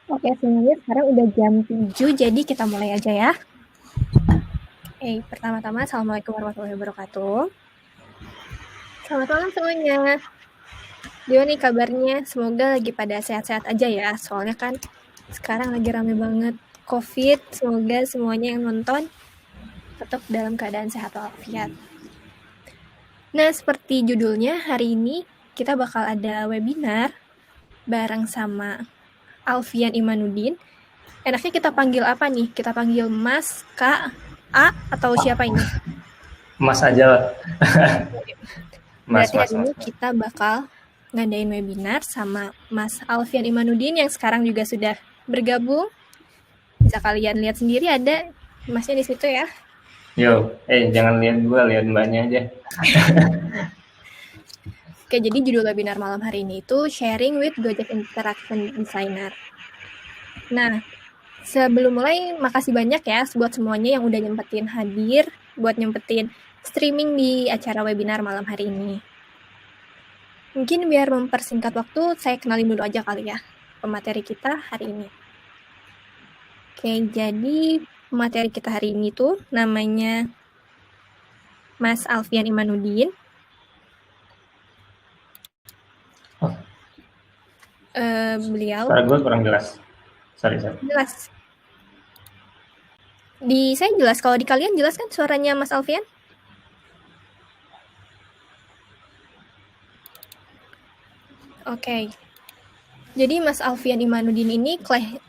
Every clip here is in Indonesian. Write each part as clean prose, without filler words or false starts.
Oke, semuanya sekarang udah jam 7, jadi kita mulai aja ya. Pertama-tama, Assalamualaikum warahmatullahi wabarakatuh. Selamat malam semuanya. Gimana nih kabarnya? Semoga lagi pada sehat-sehat aja ya, soalnya kan sekarang lagi rame banget COVID. Semoga semuanya yang nonton tetap dalam keadaan sehat walafiat. Nah, seperti judulnya, hari ini kita bakal ada webinar bareng sama Alfian Imanuddin. Enaknya kita panggil apa nih? Kita panggil Mas, Kak, A, atau siapa ini? Mas aja lah. Berarti hari ini kita bakal ngadain webinar sama Mas Alfian Imanuddin yang sekarang juga sudah bergabung. Bisa kalian lihat sendiri ada Masnya di situ ya. Yo, jangan lihat gue, lihat mbaknya aja. Oke, jadi judul webinar malam hari ini itu Sharing with Gojek Interaction Designer. Nah, sebelum mulai, makasih banyak ya buat semuanya yang udah nyempetin hadir, buat nyempetin streaming di acara webinar malam hari ini. Mungkin biar mempersingkat waktu, saya kenalin dulu aja kali ya pemateri kita hari ini. Oke, jadi materi kita hari ini tuh namanya Mas Alfian Imanuddin. Beliau. Suara gue kurang jelas. Sorry. Jelas. Di saya jelas. Kalau di kalian jelas kan suaranya Mas Alfian? Oke. Jadi Mas Alfian Imanuddin ini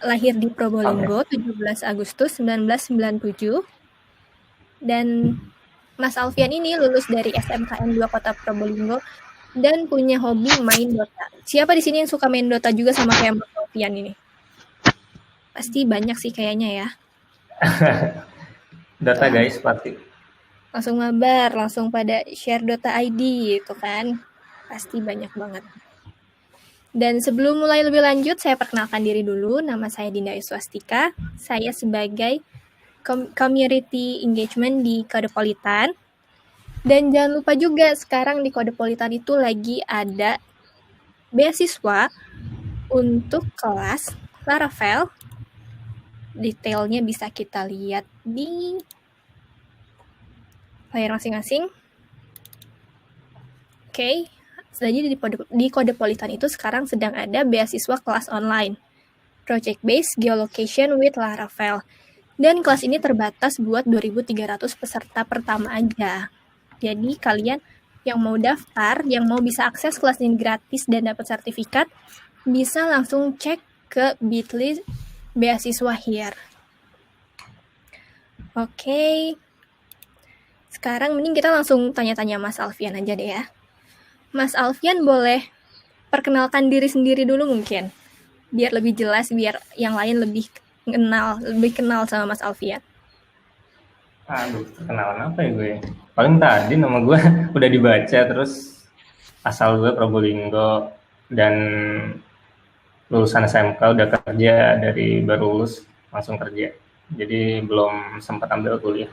lahir di Probolinggo 17 Agustus 1997. Dan Mas Alfian ini lulus dari SMKN 2 Kota Probolinggo dan punya hobi main Dota. Siapa di sini yang suka main Dota juga sama kayak Mas Alfian ini? Pasti banyak sih kayaknya ya. Data guys, pasti. Langsung mabar, langsung pada share Dota ID gitu kan. Pasti banyak banget. Dan sebelum mulai lebih lanjut, saya perkenalkan diri dulu. Nama saya Dinda Iswastika. Saya sebagai Community Engagement di Kodepolitan. Dan jangan lupa juga sekarang di Kodepolitan itu lagi ada beasiswa untuk kelas Laravel. Detailnya bisa kita lihat di layar masing-masing. Oke. Jadi di Kodepolitan itu sekarang sedang ada beasiswa kelas online, Project Based Geolocation with Laravel. Dan kelas ini terbatas buat 2.300 peserta pertama aja. Jadi kalian yang mau daftar, yang mau bisa akses kelas ini gratis dan dapat sertifikat, bisa langsung cek ke bit.ly beasiswa here. Oke. Sekarang mending kita langsung tanya-tanya Mas Alfian aja deh ya. Mas Alfian boleh perkenalkan diri sendiri dulu mungkin, biar lebih jelas, biar yang lain lebih kenal sama Mas Alfian. Aduh, kenalan apa ya gue? Paling tadi nama gue udah dibaca, terus asal gue Probolinggo dan lulusan SMK, udah kerja dari baru lulus langsung kerja. Jadi belum sempat ambil kuliah.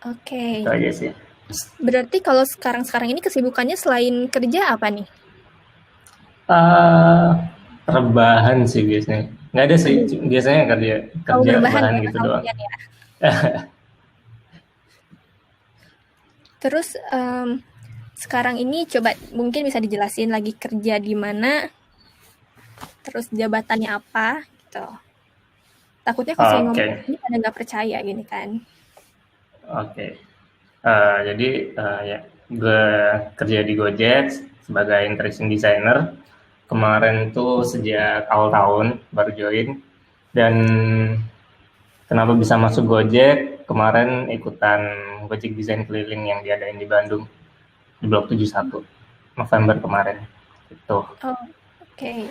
Oke. Itu aja sih. Berarti kalau sekarang ini kesibukannya selain kerja apa nih? Rebahan sih biasanya. Nggak ada sih, biasanya kerja rebahan gitu doang. Ya. Terus sekarang ini coba mungkin bisa dijelasin lagi kerja di mana, terus jabatannya apa gitu. Takutnya kalau saya ngomong ini pada nggak percaya gini kan. Oke. Jadi ya gue kerja di Gojek sebagai interaction designer. Kemarin tuh sejak awal tahun baru join. Dan kenapa bisa masuk Gojek? Kemarin ikutan Gojek Design Keliling yang diadain di Bandung di Blok 71 November kemarin. Itu. Oke.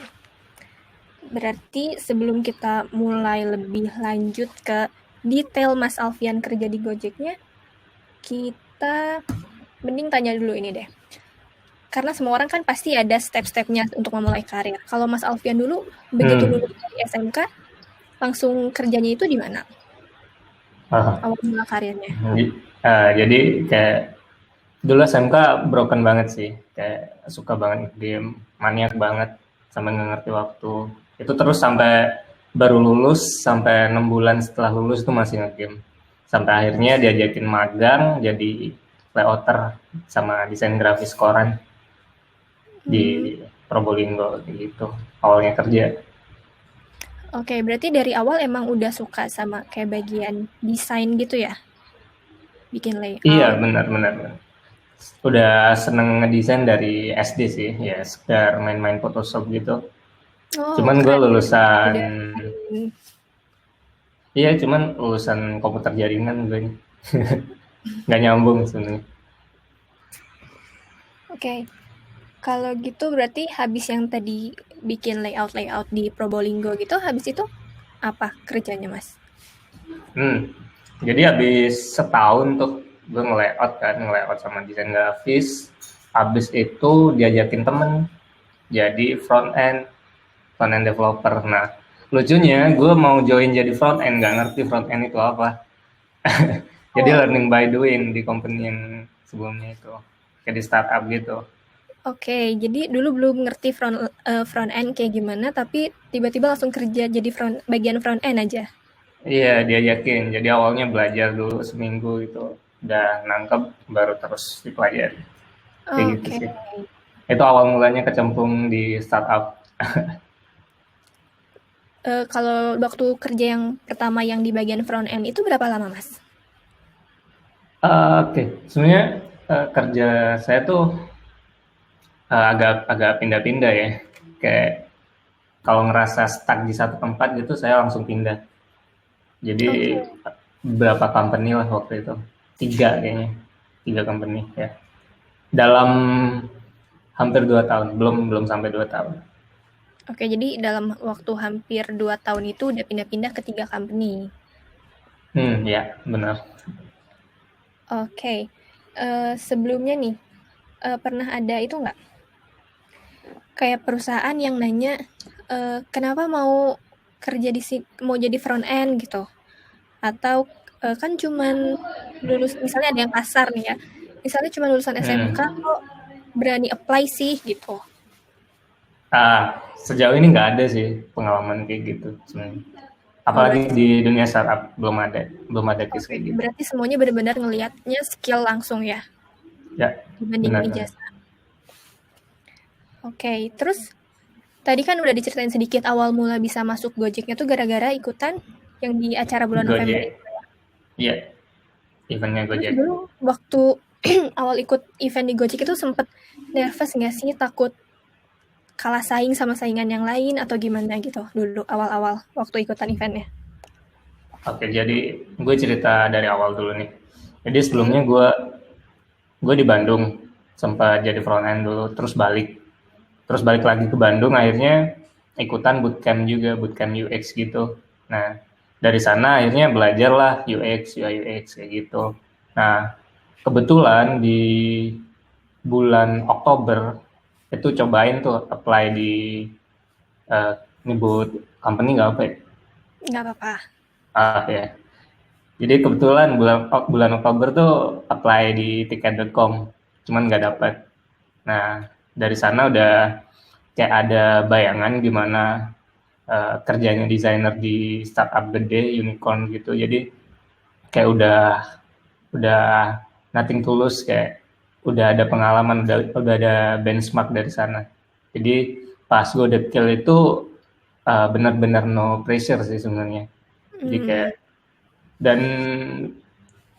Berarti sebelum kita mulai lebih lanjut ke detail Mas Alfian kerja di Gojeknya, kita mending tanya dulu ini deh. Karena semua orang kan pasti ada step-stepnya untuk memulai karir. Kalau Mas Alfian dulu, begitu lulus dari SMK, langsung kerjanya itu di mana? Awal mula karirnya. Jadi kayak dulu SMK broken banget sih. Kayak suka banget game, maniak banget, sampai nggak ngerti waktu. Itu terus sampai baru lulus, sampai 6 bulan setelah lulus itu masih nge-game. Sampai akhirnya diajakin magang jadi layouter sama desain grafis koran di Probolinggo gitu. Awalnya kerja. Oke, berarti dari awal emang udah suka sama kayak bagian desain gitu ya? Bikin Iya, layout. benar-benar. Udah seneng ngedesain dari SD sih, ya sekedar main-main Photoshop gitu. Oh, Cuman gue keren. lulusan, Udah main. iya cuman lulusan komputer jaringan gue. Nggak nyambung sebenarnya. Oke. Kalau gitu berarti habis yang tadi bikin layout-layout di Probolinggo gitu, habis itu apa kerjanya, Mas? Jadi habis setahun tuh gue nge-layout sama desain grafis. Habis itu diajakin temen jadi front end developer. Nah, lucunya gue mau join jadi front end, nggak ngerti front end itu apa. Jadi Oh, learning by doing di company yang sebelumnya itu, kayak di startup gitu. oke. Jadi dulu belum ngerti front end kayak gimana, tapi tiba-tiba langsung kerja jadi bagian front end aja. Iya, diajakin. Jadi awalnya belajar dulu seminggu gitu, udah nangkep baru terus dipelajari. Kayak gitu Oke. sih. Itu awal mulanya kecemplung di startup. Kalau waktu kerja yang pertama yang di bagian front end itu berapa lama, Mas? Oke, sebenarnya kerja saya tuh agak agak pindah-pindah ya. Kayak kalau ngerasa stuck di satu tempat gitu, saya langsung pindah. Jadi Oke. beberapa company lah waktu itu, 3 kayaknya, 3 company ya. Dalam hampir 2 tahun, belum belum sampai 2 tahun. Oke, jadi dalam waktu hampir 2 tahun itu udah pindah-pindah ke 3 company. Ya benar. Oke. Sebelumnya nih, pernah ada itu nggak, kayak perusahaan yang nanya, kenapa mau kerja di sini, mau jadi front end gitu? Atau, kan cuman lulus misalnya ada yang kasar nih ya, misalnya cuma lulusan SMK Hmm. kok berani apply sih gitu. Sejauh ini nggak ada sih pengalaman kayak gitu sebenarnya. Oh, Apalagi berarti di dunia startup belum ada case oke, kayak gitu. berarti semuanya benar-benar ngelihatnya skill langsung ya, Ya, dibandingin benar. ijazah. Oke, terus tadi kan udah diceritain sedikit awal mula bisa masuk Gojeknya tuh gara-gara ikutan yang di acara bulan November Gojek. itu. Iya, eventnya Terus Gojek. dulu waktu awal ikut event di Gojek itu sempet nervous nggak sih? Takut kalah saing sama saingan yang lain atau gimana gitu dulu awal-awal waktu ikutan eventnya? Oke, jadi gue cerita dari awal dulu nih. Jadi Oke. sebelumnya gue di Bandung sempat jadi front end dulu, terus balik lagi ke Bandung, akhirnya ikutan bootcamp juga, bootcamp UX gitu. Nah, dari sana akhirnya belajar lah UX, UI UX kayak gitu. Nah, kebetulan di bulan Oktober itu cobain tuh apply di uh, nyebut company nggak apa ya? Nggak apa-apa. Ya. Jadi kebetulan bulan bulan Oktober tuh apply di tiket.com, cuman nggak dapet. Nah, dari sana udah kayak ada bayangan gimana kerjanya desainer di startup gede, unicorn gitu. Jadi kayak udah nothing tulus, kayak udah ada pengalaman, udah ada benchmark dari sana. Jadi pas gue detail itu benar-benar no pressure sih sebenarnya. Jadi kayak, Hmm. dan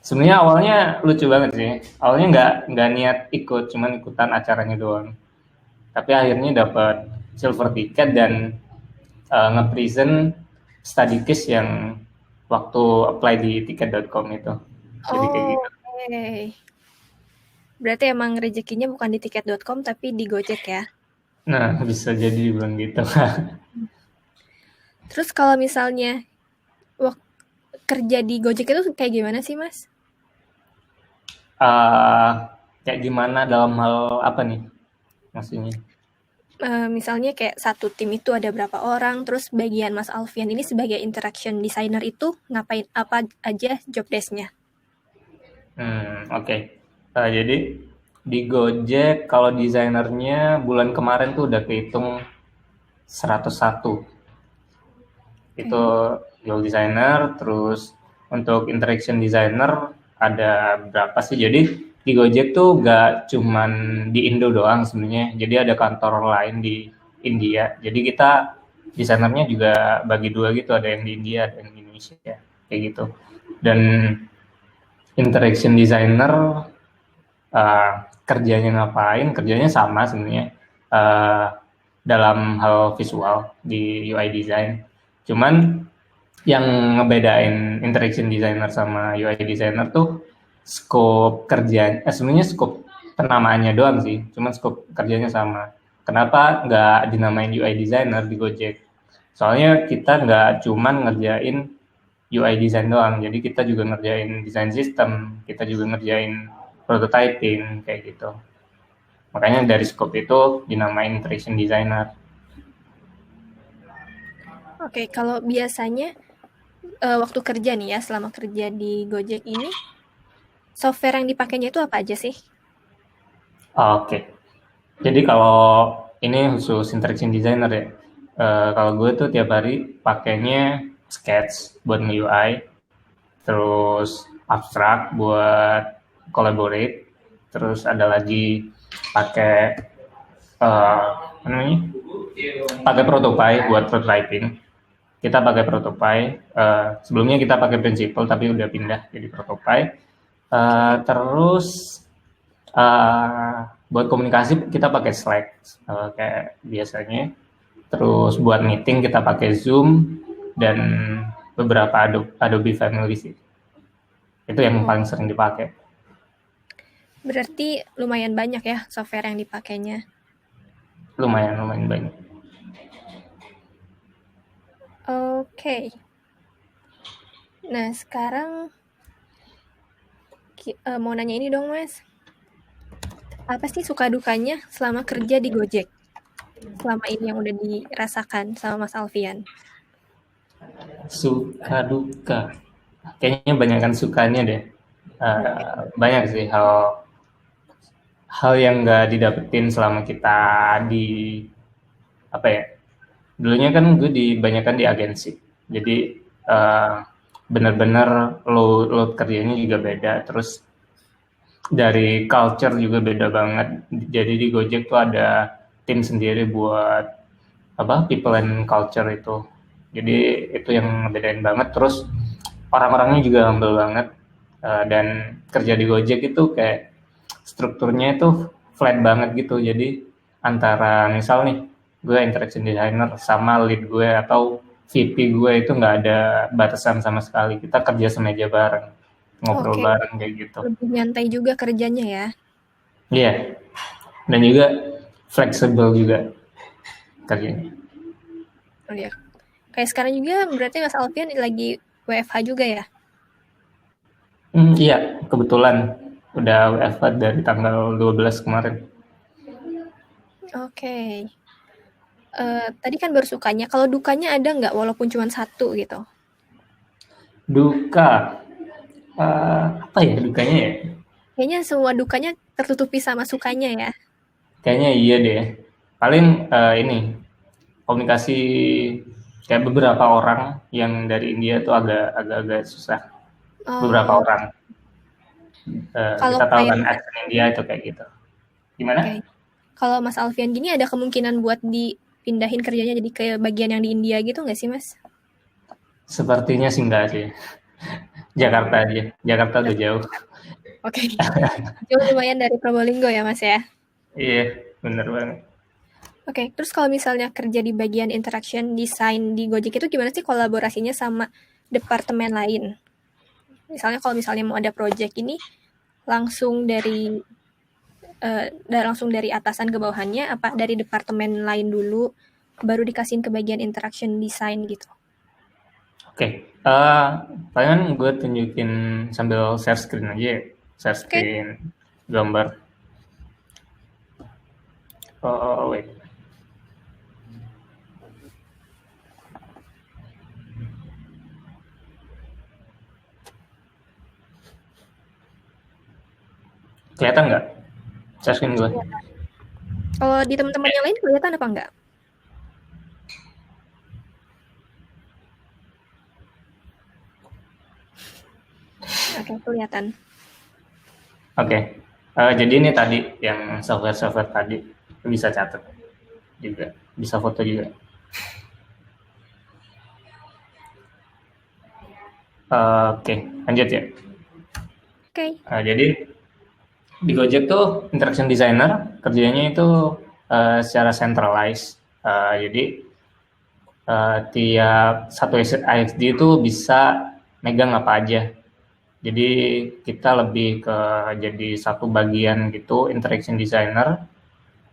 sebenarnya awalnya lucu banget sih. Awalnya nggak niat ikut, cuman ikutan acaranya doang. Tapi akhirnya dapat silver ticket dan nge-present study case yang waktu apply di tiket.com itu. Jadi kayak Oh, gitu. oke. Berarti emang rezekinya bukan di tiket.com tapi di Gojek ya. Nah, bisa jadi bilang gitu. Terus kalau misalnya kerja di Gojek itu kayak gimana sih, Mas? uh, Kayak gimana dalam hal apa nih maksudnya? Misalnya kayak satu tim itu ada berapa orang, terus bagian Mas Alfian ini sebagai interaction designer itu ngapain apa aja job desk-nya? Oke. Jadi di Gojek kalau desainernya bulan kemarin tuh udah kehitung 101. Itu Oke. UI designer. Terus untuk interaction designer ada berapa sih? Jadi di Gojek tuh gak cuman di Indo doang sebenarnya. Jadi ada kantor lain di India. Jadi kita desainernya juga bagi dua gitu. Ada yang di India, ada yang di Indonesia. Kayak gitu. Dan interaction designer uh, kerjanya ngapain? Kerjanya sama sebenarnya uh, dalam hal visual di UI design. Cuman yang ngebedain interaction designer sama UI designer tuh scope kerja, sebenarnya scope penamaannya doang sih, cuman scope kerjanya sama. Kenapa nggak dinamain UI designer di Gojek? Soalnya kita nggak cuman ngerjain UI design doang, jadi kita juga ngerjain design system, kita juga ngerjain prototyping kayak gitu. Makanya dari scope itu dinamain interaction designer. Oke, kalau biasanya waktu kerja nih ya, selama kerja di Gojek ini, software yang dipakainya itu apa aja sih? Oke, jadi kalau ini khusus interaction designer ya. Kalau gue tuh tiap hari pakainya Sketch buat nge-UI, terus Abstract buat collaborate, terus ada lagi pakai apa namanya? Pakai Protopie buat prototyping. Kita pakai Protopie. Sebelumnya kita pakai Principle tapi udah pindah jadi Protopie. Oke. Terus buat komunikasi kita pakai Slack kayak biasanya. Terus buat meeting kita pakai Zoom dan beberapa Adobe Family sih. Itu yang Oh, paling sering dipakai. berarti lumayan banyak ya software yang dipakainya. Lumayan banyak. Oke. Nah, sekarang mau nanya ini dong, Mas. Apa sih suka dukanya selama kerja di Gojek? Selama ini yang udah dirasakan sama Mas Alfian. Suka duka. Kayaknya banyak kan sukanya deh. Oke. Banyak sih hal yang nggak didapetin selama kita di apa ya, dulunya kan gue dibanyakan di agensi, jadi uh, benar-benar load kerjanya juga beda, terus dari culture juga beda banget. Jadi di Gojek tuh ada tim sendiri buat apa, people and culture itu, jadi itu yang ngebedain banget. Terus orang-orangnya juga humble banget. Dan kerja di Gojek itu kayak strukturnya itu flat banget gitu. Jadi antara misal nih gue interaction designer sama lead gue atau VP gue itu nggak ada batasan sama sekali. Kita kerja semeja bareng, ngobrol Oke, bareng kayak gitu. lebih nyantai juga kerjanya ya. Iya, yeah. Dan juga fleksibel juga kerjanya. Oh ya. Kayak sekarang juga berarti Mas Alfian lagi WFH juga ya? Iya, kebetulan udah WFH dari tanggal 12 kemarin. Oke. Tadi kan baru sukanya, kalau dukanya ada nggak walaupun cuma satu gitu? Duka, apa ya dukanya ya? Kayaknya semua dukanya tertutupi sama sukanya ya. Kayaknya iya deh. Paling ini komunikasi kayak beberapa orang yang dari India tuh agak susah. Beberapa Oh, orang. kalau Kita tahu kayak kan accent India itu kayak gitu. oke. Gimana? Kalau Mas Alfian gini ada kemungkinan buat dipindahin kerjanya jadi ke bagian yang di India gitu nggak sih, Mas? Sepertinya sih enggak sih. Jakarta aja. Jakarta udah jauh. Oke. Jauh lumayan dari Probolinggo ya, Mas ya. Iya, bener banget. Oke, terus kalau misalnya kerja di bagian interaction design di Gojek itu gimana sih kolaborasinya sama departemen lain? Misalnya kalau misalnya mau ada project ini langsung langsung dari atasan ke bawahannya, apa dari departemen lain dulu baru dikasihin ke bagian interaction design gitu? Oke, palingan gue tunjukin sambil share screen aja ya. Share Oke. screen gambar. Oh, wait. Kelihatan nggak share screen gue? Kalau di teman-teman yang lain kelihatan apa enggak? Oke, kelihatan. Oke. Jadi ini tadi yang software tadi bisa catat juga, bisa foto juga. Oke, lanjut ya. Oke. Jadi di Gojek tuh interaction designer kerjanya itu secara centralized. Jadi tiap satu ISD itu bisa megang apa aja. Jadi kita lebih ke jadi satu bagian gitu interaction designer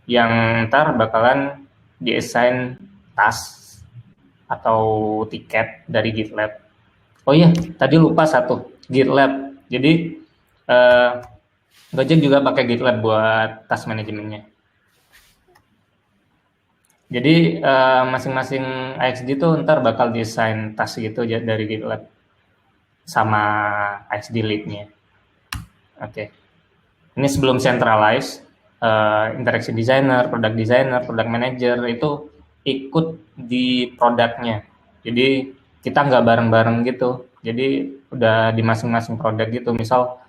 yang ntar bakalan di-assign task atau tiket dari GitLab. Oh iya, tadi lupa satu, GitLab. Jadi Gojek juga pakai GitLab buat task manajemennya. Jadi masing-masing IXD tuh ntar bakal desain task gitu dari GitLab sama IXD lead-nya. Oke. Ini sebelum centralize, interaction designer, product manager itu ikut di produknya. Jadi kita nggak bareng-bareng gitu. Jadi udah di masing-masing produk gitu. Misal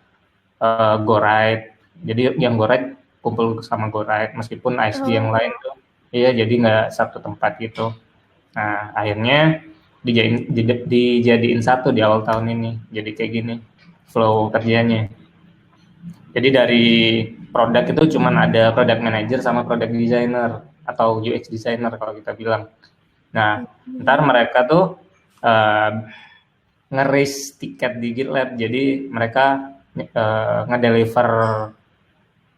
GoRide. Jadi yang GoRide kumpul sama GoRide meskipun ISD yang lain tuh iya jadi nggak satu tempat gitu. Nah akhirnya dijadiin satu di awal tahun ini. Jadi kayak gini flow kerjanya. Jadi dari produk itu cuman ada product manager sama product designer atau UX designer kalau kita bilang. Nah ntar mereka tuh nge-raise tiket di GitLab. Jadi mereka ngedeliver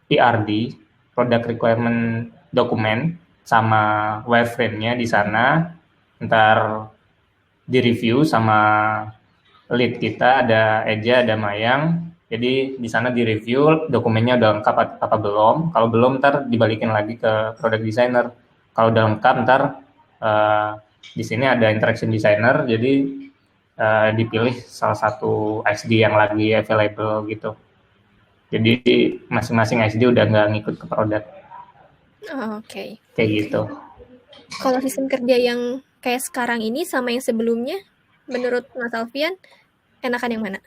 PRD, product requirement dokumen, sama wireframe-nya di sana. Ntar di-review sama lead kita, ada Eja, ada Mayang. Jadi di sana di-review dokumennya udah lengkap apa belum. Kalau belum ntar dibalikin lagi ke product designer. Kalau udah lengkap ntar di sini ada interaction designer. Jadi dipilih salah satu ISD yang lagi available gitu. Jadi masing-masing ISD udah nggak ngikut ke produk. Oke. Kayak gitu. Kalau sistem kerja yang kayak sekarang ini sama yang sebelumnya, menurut Mas Alfian, enakan yang mana?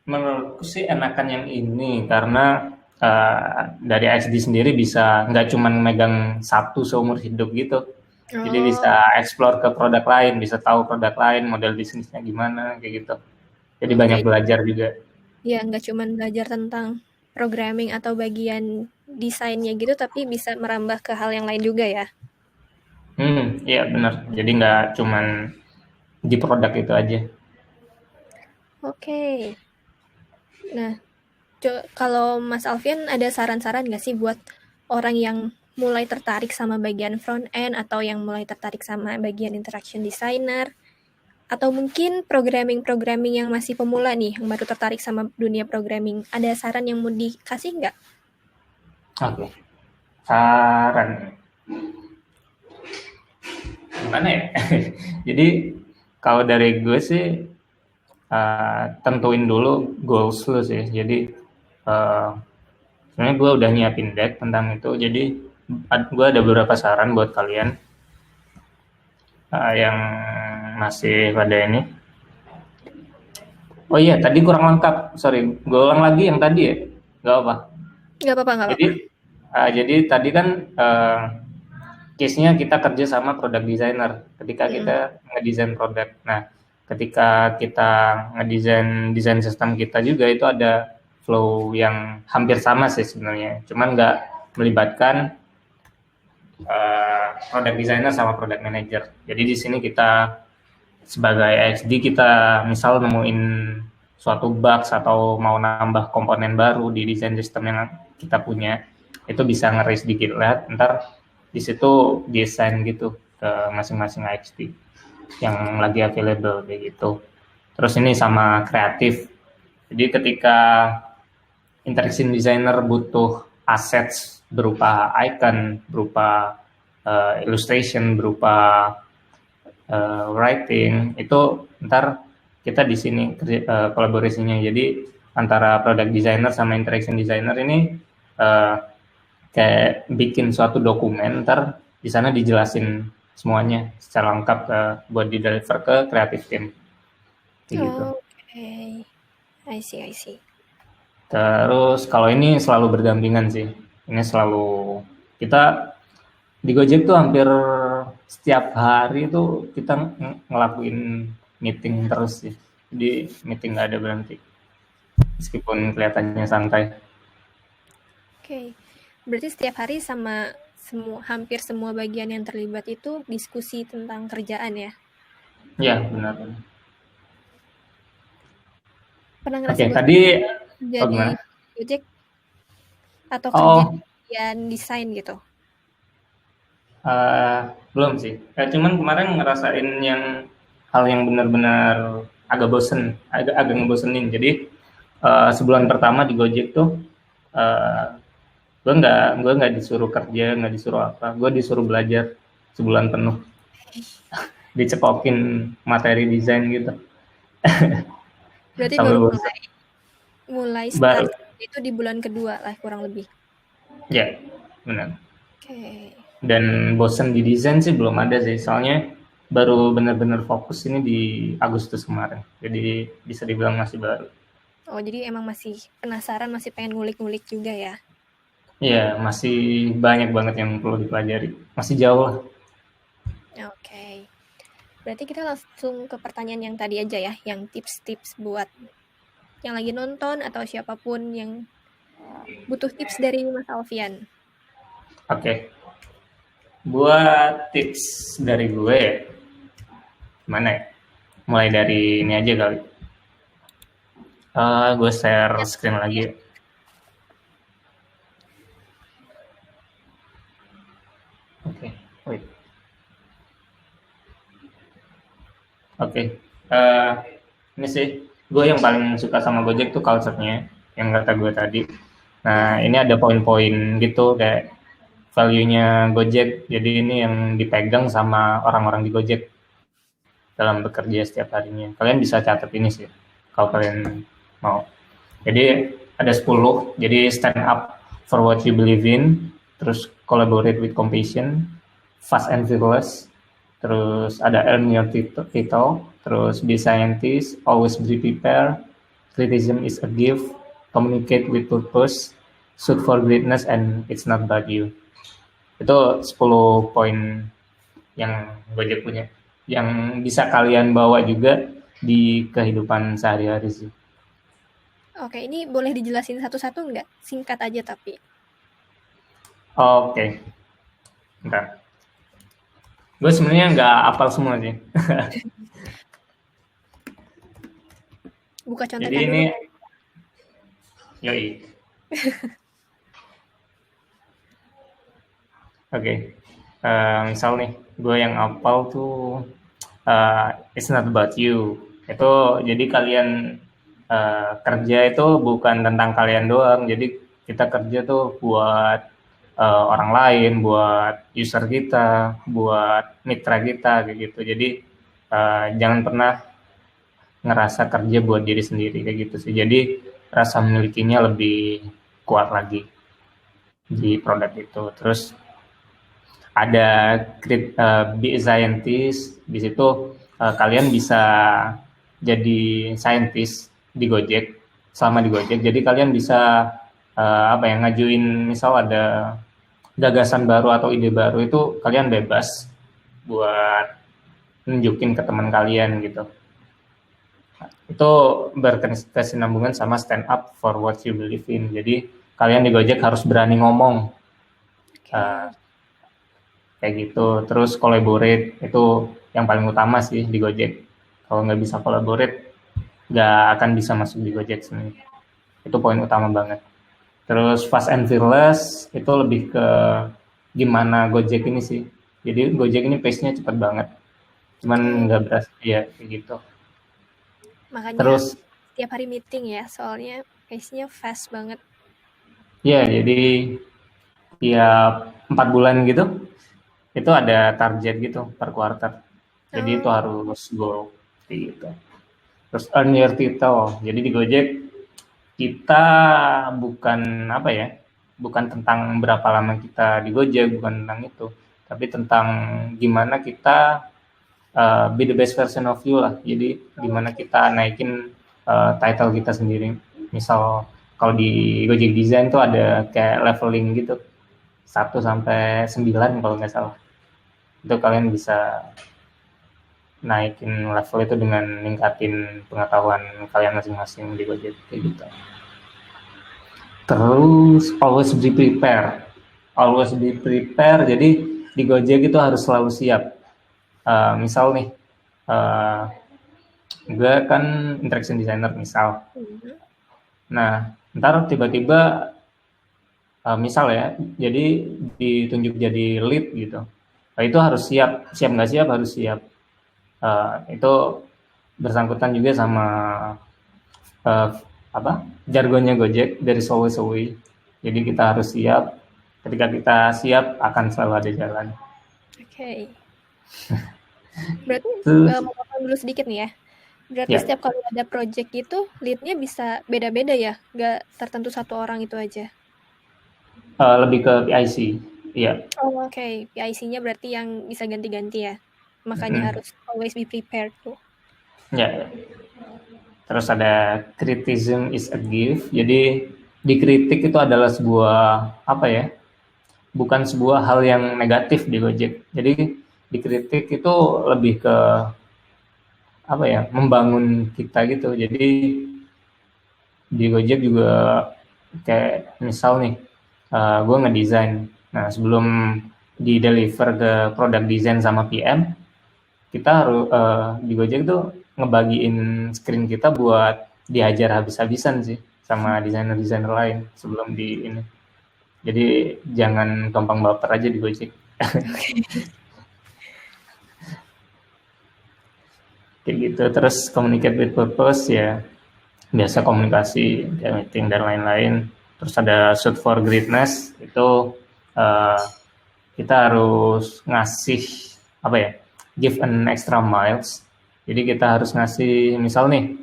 Menurutku sih enakan yang ini karena dari ISD sendiri bisa nggak cuma megang satu seumur hidup gitu. Jadi bisa explore ke produk lain, bisa tahu produk lain, model bisnisnya gimana, kayak gitu. Jadi banyak belajar juga. Ya, nggak cuma belajar tentang programming atau bagian desainnya gitu, tapi bisa merambah ke hal yang lain juga ya? Iya benar. Jadi nggak cuman di produk itu aja. Oke. Nah, kalau Mas Alfian ada saran-saran nggak sih buat orang yang mulai tertarik sama bagian front end atau yang mulai tertarik sama bagian interaction designer? Atau mungkin programming yang masih pemula nih, yang baru tertarik sama dunia programming. Ada saran yang mau dikasih nggak? Oke. Saran. Gimana ya? Jadi kalau dari gue sih tentuin dulu goals lu sih. Jadi sebenarnya gue udah nyiapin deck tentang itu. Jadi gue ada beberapa saran buat kalian yang masih pada ini. Oh iya, tadi kurang lengkap. Sorry, gue ulang lagi yang tadi ya. Gak apa. Nggak apa-apa. Jadi tadi kan case-nya kita kerja sama product designer. Ketika kita ngedesain produk. Nah, ketika kita ngedesain desain sistem kita juga itu ada flow yang hampir sama sih sebenarnya. Cuman nggak melibatkan product designer sama product manager. Jadi di sini kita sebagai XD kita misal nemuin suatu bugs atau mau nambah komponen baru di desain sistem yang kita punya, itu bisa nge-raise di GitLab, ntar di situ desain gitu ke masing-masing XD yang lagi available kayak gitu. Terus ini sama kreatif. Jadi ketika interaction designer butuh assets berupa icon, berupa illustration, berupa writing, itu ntar kita di sini kolaborasinya. Jadi antara product designer sama interaction designer ini kayak bikin suatu dokumen, ntar di sana dijelasin semuanya secara lengkap buat di deliver ke creative team. kayak gitu. Oke. I see. Terus kalau ini selalu berdampingan sih. Ini selalu kita di Gojek tuh hampir setiap hari tuh kita ngelakuin meeting terus sih. Jadi meeting nggak ada berhenti. Meskipun kelihatannya santai. Oke. Berarti setiap hari sama hampir semua bagian yang terlibat itu diskusi tentang kerjaan ya? Ya, benar. Pernah Oke, ngerasain bosan tadi kerja oh di gimana? Gojek atau kerja di Oh, bagian desain gitu? belum sih. Cuman kemarin ngerasain yang hal yang benar-benar agak bosen, agak ngebosenin. Jadi sebulan pertama di Gojek tuh uh, gue nggak disuruh kerja, nggak disuruh apa. Gue disuruh belajar sebulan penuh, dicekokin materi desain gitu. Berarti Sampai baru bosen. mulai Baru, start itu di bulan kedua lah kurang lebih. ya benar. Oke. Dan bosen di desain sih belum ada sih, soalnya baru benar-benar fokus ini di Agustus kemarin. Jadi bisa dibilang masih baru. Oh, jadi emang masih penasaran, masih pengen ngulik-ngulik juga ya? Iya, masih banyak banget yang perlu dipelajari. Masih jauh lah. Oke. Berarti kita langsung ke pertanyaan yang tadi aja ya, yang tips-tips buat yang lagi nonton atau siapapun yang butuh tips dari Mas Alfian. Oke. Buat tips dari gue ya, gimana ya? Mulai dari ini aja kali. Gue share screen lagi. Oke, wait. Oke. Ini sih, gue yang paling suka sama Gojek tuh culture-nya, yang kata gue tadi. Nah, ini ada poin-poin gitu kayak value-nya Gojek. Jadi ini yang dipegang sama orang-orang di Gojek dalam bekerja setiap harinya. Kalian bisa catat ini sih kalau kalian mau. Jadi ada 10. Jadi stand up for what you believe in, terus collaborate with compassion, fast and fearless, terus ada earn your title, terus be scientist, always be prepared, criticism is a gift, communicate with purpose, shoot for greatness, and it's not about you. Itu 10 poin yang Gojek punya, yang bisa kalian bawa juga di kehidupan sehari-hari sih. Oke, ini boleh dijelasin satu-satu nggak? Singkat aja tapi. Oke. Bentar. Gue sebenarnya nggak hafal semua sih. Buka contekan Jadi dulu. ini, yoi. Oke. Misal nih, gue yang hafal tuh it's not about you. Itu jadi kalian kerja itu bukan tentang kalian doang. Jadi kita kerja tuh buat orang lain, buat user kita, buat mitra kita kayak gitu. Jadi jangan pernah ngerasa kerja buat diri sendiri kayak gitu sih. Jadi rasa memilikinya lebih kuat lagi di produk itu. Terus ada be a scientist, di situ kalian bisa jadi scientist di Gojek, selama di Gojek. Jadi kalian bisa ngajuin, misal ada gagasan baru atau ide baru, itu kalian bebas buat nunjukin ke teman kalian gitu. Itu berkesinambungan sama stand up for what you believe in. Jadi kalian di Gojek harus berani ngomong. Kayak gitu. Terus collaborate, itu yang paling utama sih di Gojek. Kalau nggak bisa collaborate, nggak akan bisa masuk di Gojek sendiri. Itu poin utama banget. Terus fast and fearless, itu lebih ke gimana Gojek ini sih. Jadi Gojek ini pace-nya cepat banget. Cuman nggak berasa, ya kayak gitu. Makanya terus tiap hari meeting ya, soalnya pace-nya fast banget. Ya, jadi tiap 4 bulan gitu, itu ada target gitu per quarter. Jadi itu harus goal gitu. Terus earn your title. Jadi di Gojek kita bukan bukan tentang berapa lama kita di Gojek, bukan tentang itu, tapi tentang gimana kita be the best version of you lah. Jadi gimana kita naikin title kita sendiri. Misal kalau di Gojek Design tuh ada kayak leveling gitu, 1-9 kalau nggak salah. Itu kalian bisa naikin level itu dengan ningkatin pengetahuan kalian masing-masing di Gojek kayak gitu. Terus always be prepare. Always be prepare. Jadi di Gojek itu harus selalu siap. Misal nih, gue kan interaction designer misal. Nah, ntar tiba-tiba misal ya, jadi ditunjuk jadi lead gitu. Nah, itu harus siap nggak siap harus siap. Itu bersangkutan juga sama jargonnya Gojek dari always away. Jadi kita harus siap. Ketika kita siap akan selalu ada jalan. Oke. Berarti mau potong dulu sedikit nih ya. Berarti setiap kali ada project itu lead-nya bisa beda-beda ya, nggak tertentu satu orang itu aja. Lebih ke PIC, iya. Oh, oke. PIC-nya berarti yang bisa ganti-ganti ya. Makanya harus always be prepared tuh. Ya. Terus ada criticism is a gift. Jadi dikritik itu adalah sebuah bukan sebuah hal yang negatif di Gojek. Jadi dikritik itu lebih ke membangun kita gitu. Jadi di Gojek juga kayak misal nih, gue ngedesain. Nah sebelum di deliver ke product design sama PM, kita harus di Gojek tuh ngebagiin screen kita buat diajar habis-habisan sih sama desainer-desainer lain sebelum di ini. Jadi jangan gampang baper aja di Gojek. Kayak gitu. Terus communicate with purpose ya, biasa komunikasi, kayak meeting dan lain-lain. Terus ada shoot for greatness, itu kita harus ngasih give an extra miles. Jadi kita harus ngasih, misal nih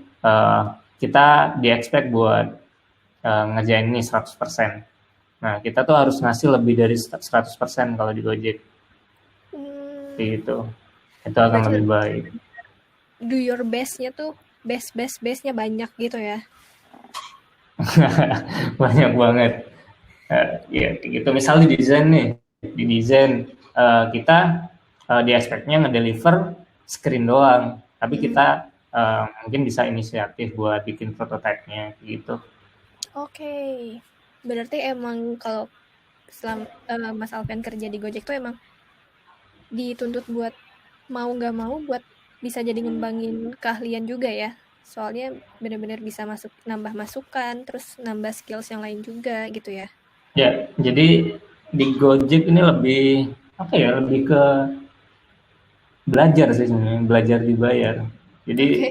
kita di-expect buat ngerjain ini 100%. Nah, kita tuh harus ngasih lebih dari 100% kalau di Gojek. Gitu. Itu akan lebih baik. Do your best-nya tuh, best-nya banyak gitu ya? Banyak banget. Ya, gitu. Misal di desain nih, di desain kita di expect-nya ngedeliver screen doang, tapi kita mungkin bisa inisiatif buat bikin prototype-nya gitu. Oke. Berarti emang kalau Mas Alfian kerja di Gojek tuh emang dituntut buat mau nggak mau buat bisa jadi ngembangin keahlian juga ya. Soalnya benar-benar bisa nambah masukan, terus nambah skills yang lain juga gitu ya. Ya, jadi di Gojek ini lebih lebih ke belajar sih sebenarnya, belajar dibayar. Jadi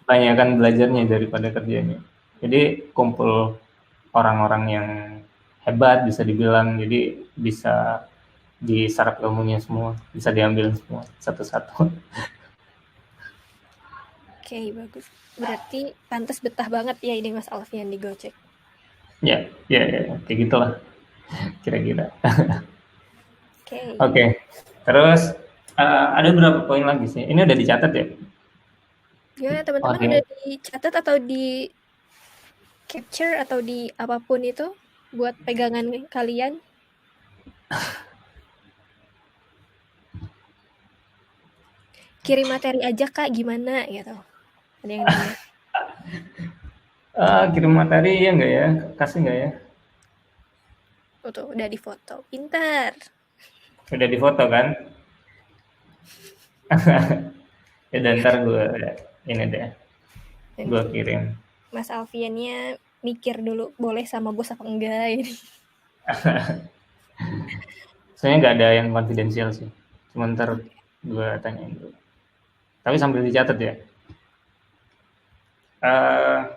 kebanyakan belajarnya daripada kerjanya. Jadi kumpul orang-orang yang hebat bisa dibilang, jadi bisa diserap ilmunya semua, bisa diambil semua satu-satu. Oke, bagus. Berarti pantas betah banget ya ini Mas Alfian di Gojek. Ya, kayak gitulah kira-kira. Oke. Terus ada berapa poin lagi sih? Ini udah dicatat ya? Gimana teman-teman, udah dicatat atau di capture atau di apapun itu buat pegangan kalian? Kirim materi aja Kak, gimana gitu. Ada yang nanya. Kirim materi ya nggak ya? Kasih nggak ya? Oh tuh, udah difoto. Pintar. Udah difoto kan? Ya dan ntar gue ini deh. Gue kirim. Mas Alfiannya mikir dulu boleh sama bos apa enggak ini. Soalnya nggak ada yang konfidensial sih. Cuma ntar gue tanyain dulu. Tapi sambil dicatat ya.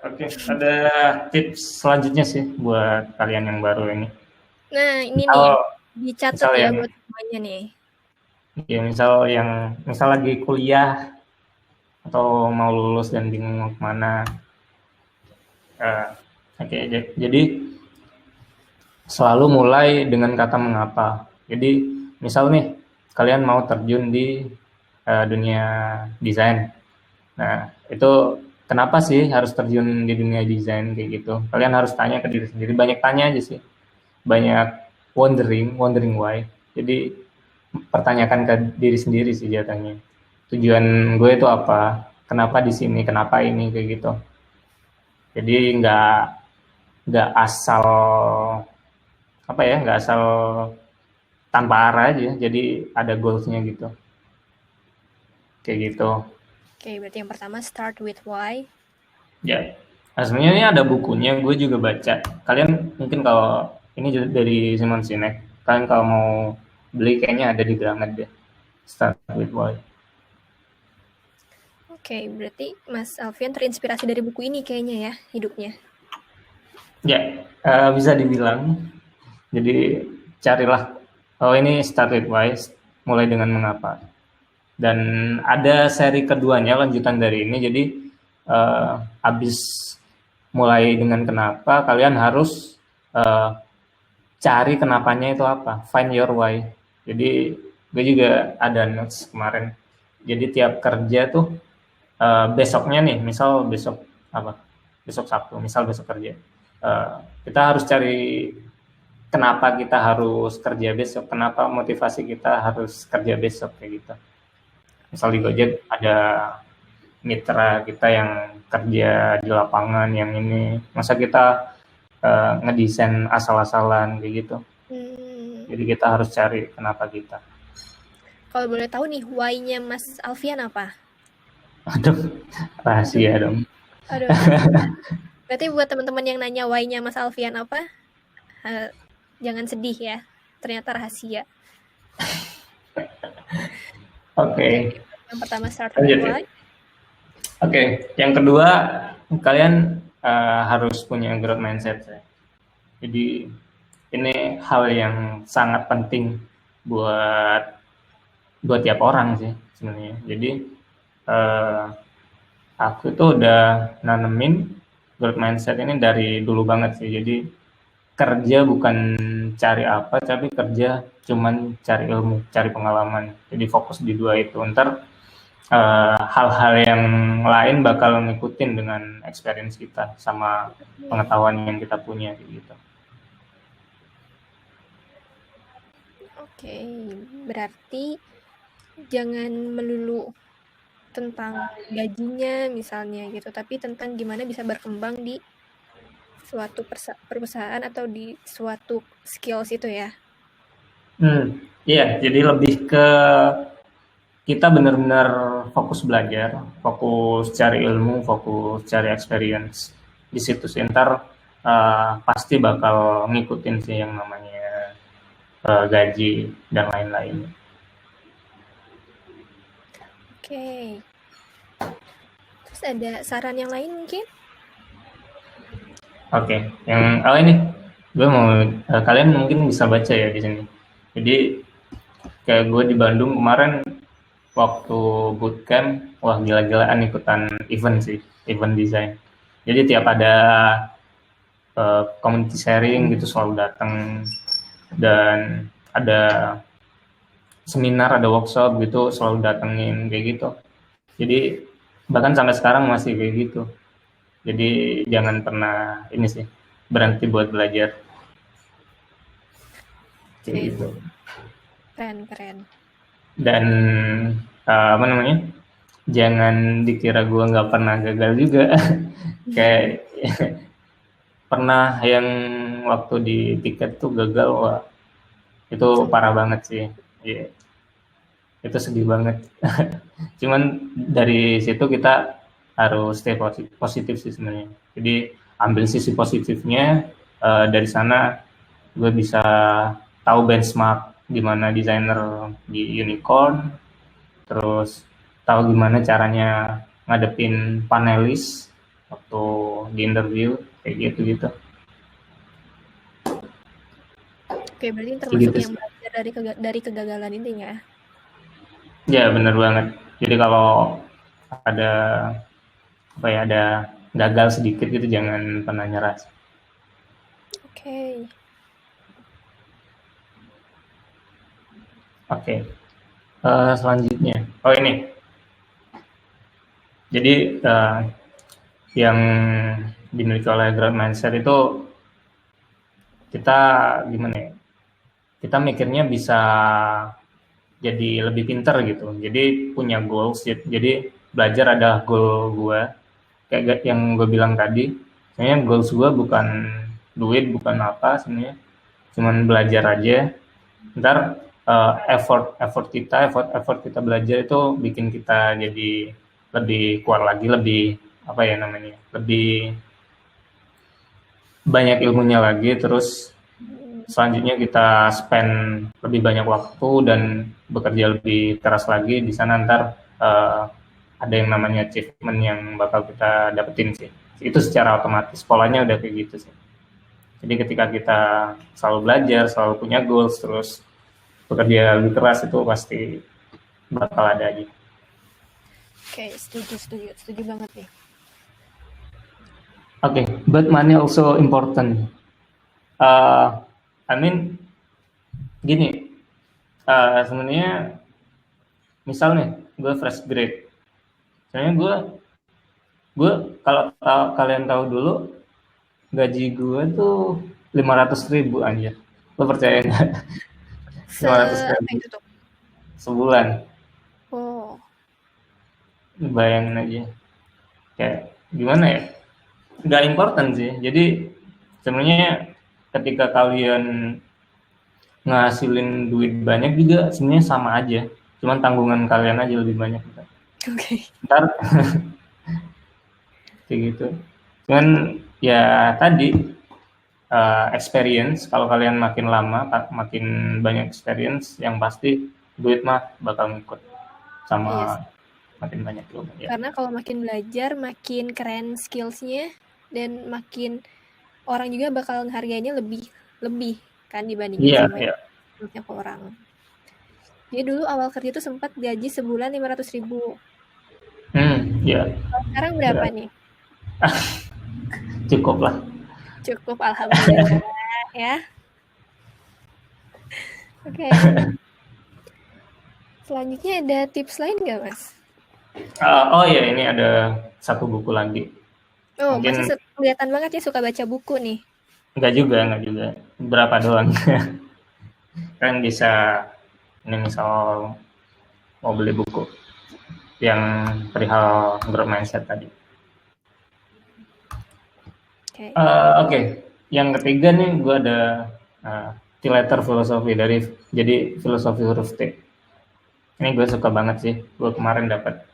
Oke. Ada tips selanjutnya sih buat kalian yang baru ini. Nah ini nih dicatat ya buat semuanya nih. Ya misal lagi kuliah atau mau lulus dan bingung mau kemana. Jadi selalu mulai dengan kata mengapa. Jadi misal nih kalian mau terjun di dunia desain. Nah, itu kenapa sih harus terjun di dunia desain kayak gitu? Kalian harus tanya ke diri sendiri, banyak tanya aja sih. Banyak wondering why. Jadi pertanyakan ke diri sendiri sih jatuhnya. Tujuan gue itu apa? Kenapa di sini? Kenapa ini kayak gitu. Jadi nggak asal apa ya, nggak asal tanpa arah aja. Jadi ada goalsnya gitu. Kayak gitu. Oke, berarti yang pertama start with why. Ya, nah, sebenarnya ini ada bukunya, gue juga baca. Kalian mungkin kalau ini dari Simon Sinek, kalian kalau mau beli kayaknya ada di Gramet deh. Start with why. Oke, berarti Mas Alfian terinspirasi dari buku ini kayaknya ya, hidupnya. Ya, bisa dibilang. Jadi carilah, oh ini start with why, mulai dengan mengapa. Dan ada seri keduanya lanjutan dari ini, jadi habis mulai dengan kenapa, kalian harus cari kenapanya itu apa, find your why. Jadi gue juga ada notes kemarin. Jadi tiap kerja tuh besoknya nih, misal besok apa, besok Sabtu, misal besok kerja, kita harus cari kenapa kita harus kerja besok, kenapa motivasi kita harus kerja besok kayak gitu. Misal di Gojek ada mitra kita yang kerja di lapangan yang ini, masa kita ngedesain asal-asalan kayak gitu. Jadi kita harus cari kenapa kita. Kalau boleh tahu nih, why-nya Mas Alfian apa? Aduh, rahasia dong. Aduh. Berarti buat teman-teman yang nanya why-nya Mas Alfian apa, jangan sedih ya, ternyata rahasia. Oke. Yang pertama start with why. Oke, yang kedua kalian harus punya growth mindset. Jadi ini hal yang sangat penting buat tiap orang sih sebenarnya. Jadi aku tuh udah nanemin growth mindset ini dari dulu banget sih. Jadi kerja bukan cari apa, tapi kerja cuman cari ilmu, cari pengalaman. Jadi fokus di dua itu. Ntar hal-hal yang lain bakal ngikutin dengan experience kita sama pengetahuan yang kita punya gitu. Oke, berarti jangan melulu tentang gajinya misalnya gitu, tapi tentang gimana bisa berkembang di suatu perusahaan atau di suatu skills itu ya. Iya, jadi lebih ke kita benar-benar fokus belajar, fokus cari ilmu, fokus cari experience. Di situ sih ntar pasti bakal ngikutin sih yang namanya gaji dan lain-lain. Oke. Terus ada saran yang lain mungkin? Oke, yang ini gue mau kalian mungkin bisa baca ya di sini. Jadi kayak gue di Bandung kemarin waktu bootcamp, wah gila-gilaan ikutan event sih, event design. Jadi tiap ada community sharing gitu selalu datang, dan ada seminar, ada workshop gitu selalu datengin kayak gitu. Jadi bahkan sampai sekarang masih kayak gitu. Jadi jangan pernah ini sih berhenti buat belajar. Kayak gitu. Keren. Dan apa namanya? Jangan dikira gue nggak pernah gagal juga. Kayak pernah yang waktu di tiket tuh gagal, wah itu parah banget sih. Yeah. Itu sedih banget. Cuman dari situ kita harus stay positif sih sebenarnya. Jadi ambil sisi positifnya, dari sana gue bisa tahu benchmark gimana desainer di unicorn, terus tahu gimana caranya ngadepin panelis waktu di interview kayak gitu. Oke, berarti termasuk gitu yang belajar dari kegagalan intinya. Ya benar banget. Jadi kalau ada apa ya, ada gagal sedikit gitu jangan pernah nyerah. Oke. Selanjutnya, oh ini, jadi yang dimiliki oleh growth mindset itu kita gimana ya? Kita mikirnya bisa jadi lebih pinter gitu. Jadi punya goals. Jadi belajar adalah goal gue. Kayak yang gue bilang tadi, sebenarnya goals gue bukan duit, bukan apa sebenarnya. Cuman belajar aja. Ntar effort kita belajar itu bikin kita jadi lebih kuat lagi, lebih apa ya namanya, lebih banyak ilmunya lagi, terus selanjutnya kita spend lebih banyak waktu dan bekerja lebih keras lagi di sana, ntar ada yang namanya achievement yang bakal kita dapetin sih. Itu secara otomatis polanya udah kayak gitu sih. Jadi ketika kita selalu belajar, selalu punya goals, terus bekerja lebih keras, itu pasti bakal ada aja. Oke, setuju banget nih. Okay, but money also important. I mean, gini, sebenarnya misal nih, gue fresh grade. Sebenarnya gue kalau kalian tahu dulu, gaji gue tuh 500.000 aja. Lo percaya nggak? 500.000 Apa itu tuh? sebulan. Oh, Bayangin aja. Kayak gimana ya? Nggak important sih. Jadi sebenarnya ketika kalian ngasilin duit banyak juga sebenarnya sama aja. Cuman tanggungan kalian aja lebih banyak. oke. Ntar kayak gitu. Cuman ya tadi experience, kalau kalian makin lama makin banyak experience, yang pasti duit mah bakal ngikut sama Yes. makin banyak ilmu ya. Karena kalau makin belajar, makin keren skillsnya, dan makin orang juga bakal harganya lebih kan dibandingin Iya, sama iya. banyak orang. Jadi dulu awal kerja tuh sempat gaji sebulan 500.000. Iya. Kalau sekarang berapa Berat. nih? Cukup lah. Cukup, alhamdulillah ya. Oke. Selanjutnya ada tips lain nggak, Mas? Oh ya, ini ada satu buku lagi. Oh, Mungkin Masnya kelihatan banget ya suka baca buku nih. enggak juga. Berapa doang. Kalian bisa, ini misal mau beli buku yang perihal growth mindset tadi. Oke. Yang ketiga nih gue ada T-letter filosofi jadi filosofi huruf T. Ini gue suka banget sih. Gue kemarin dapat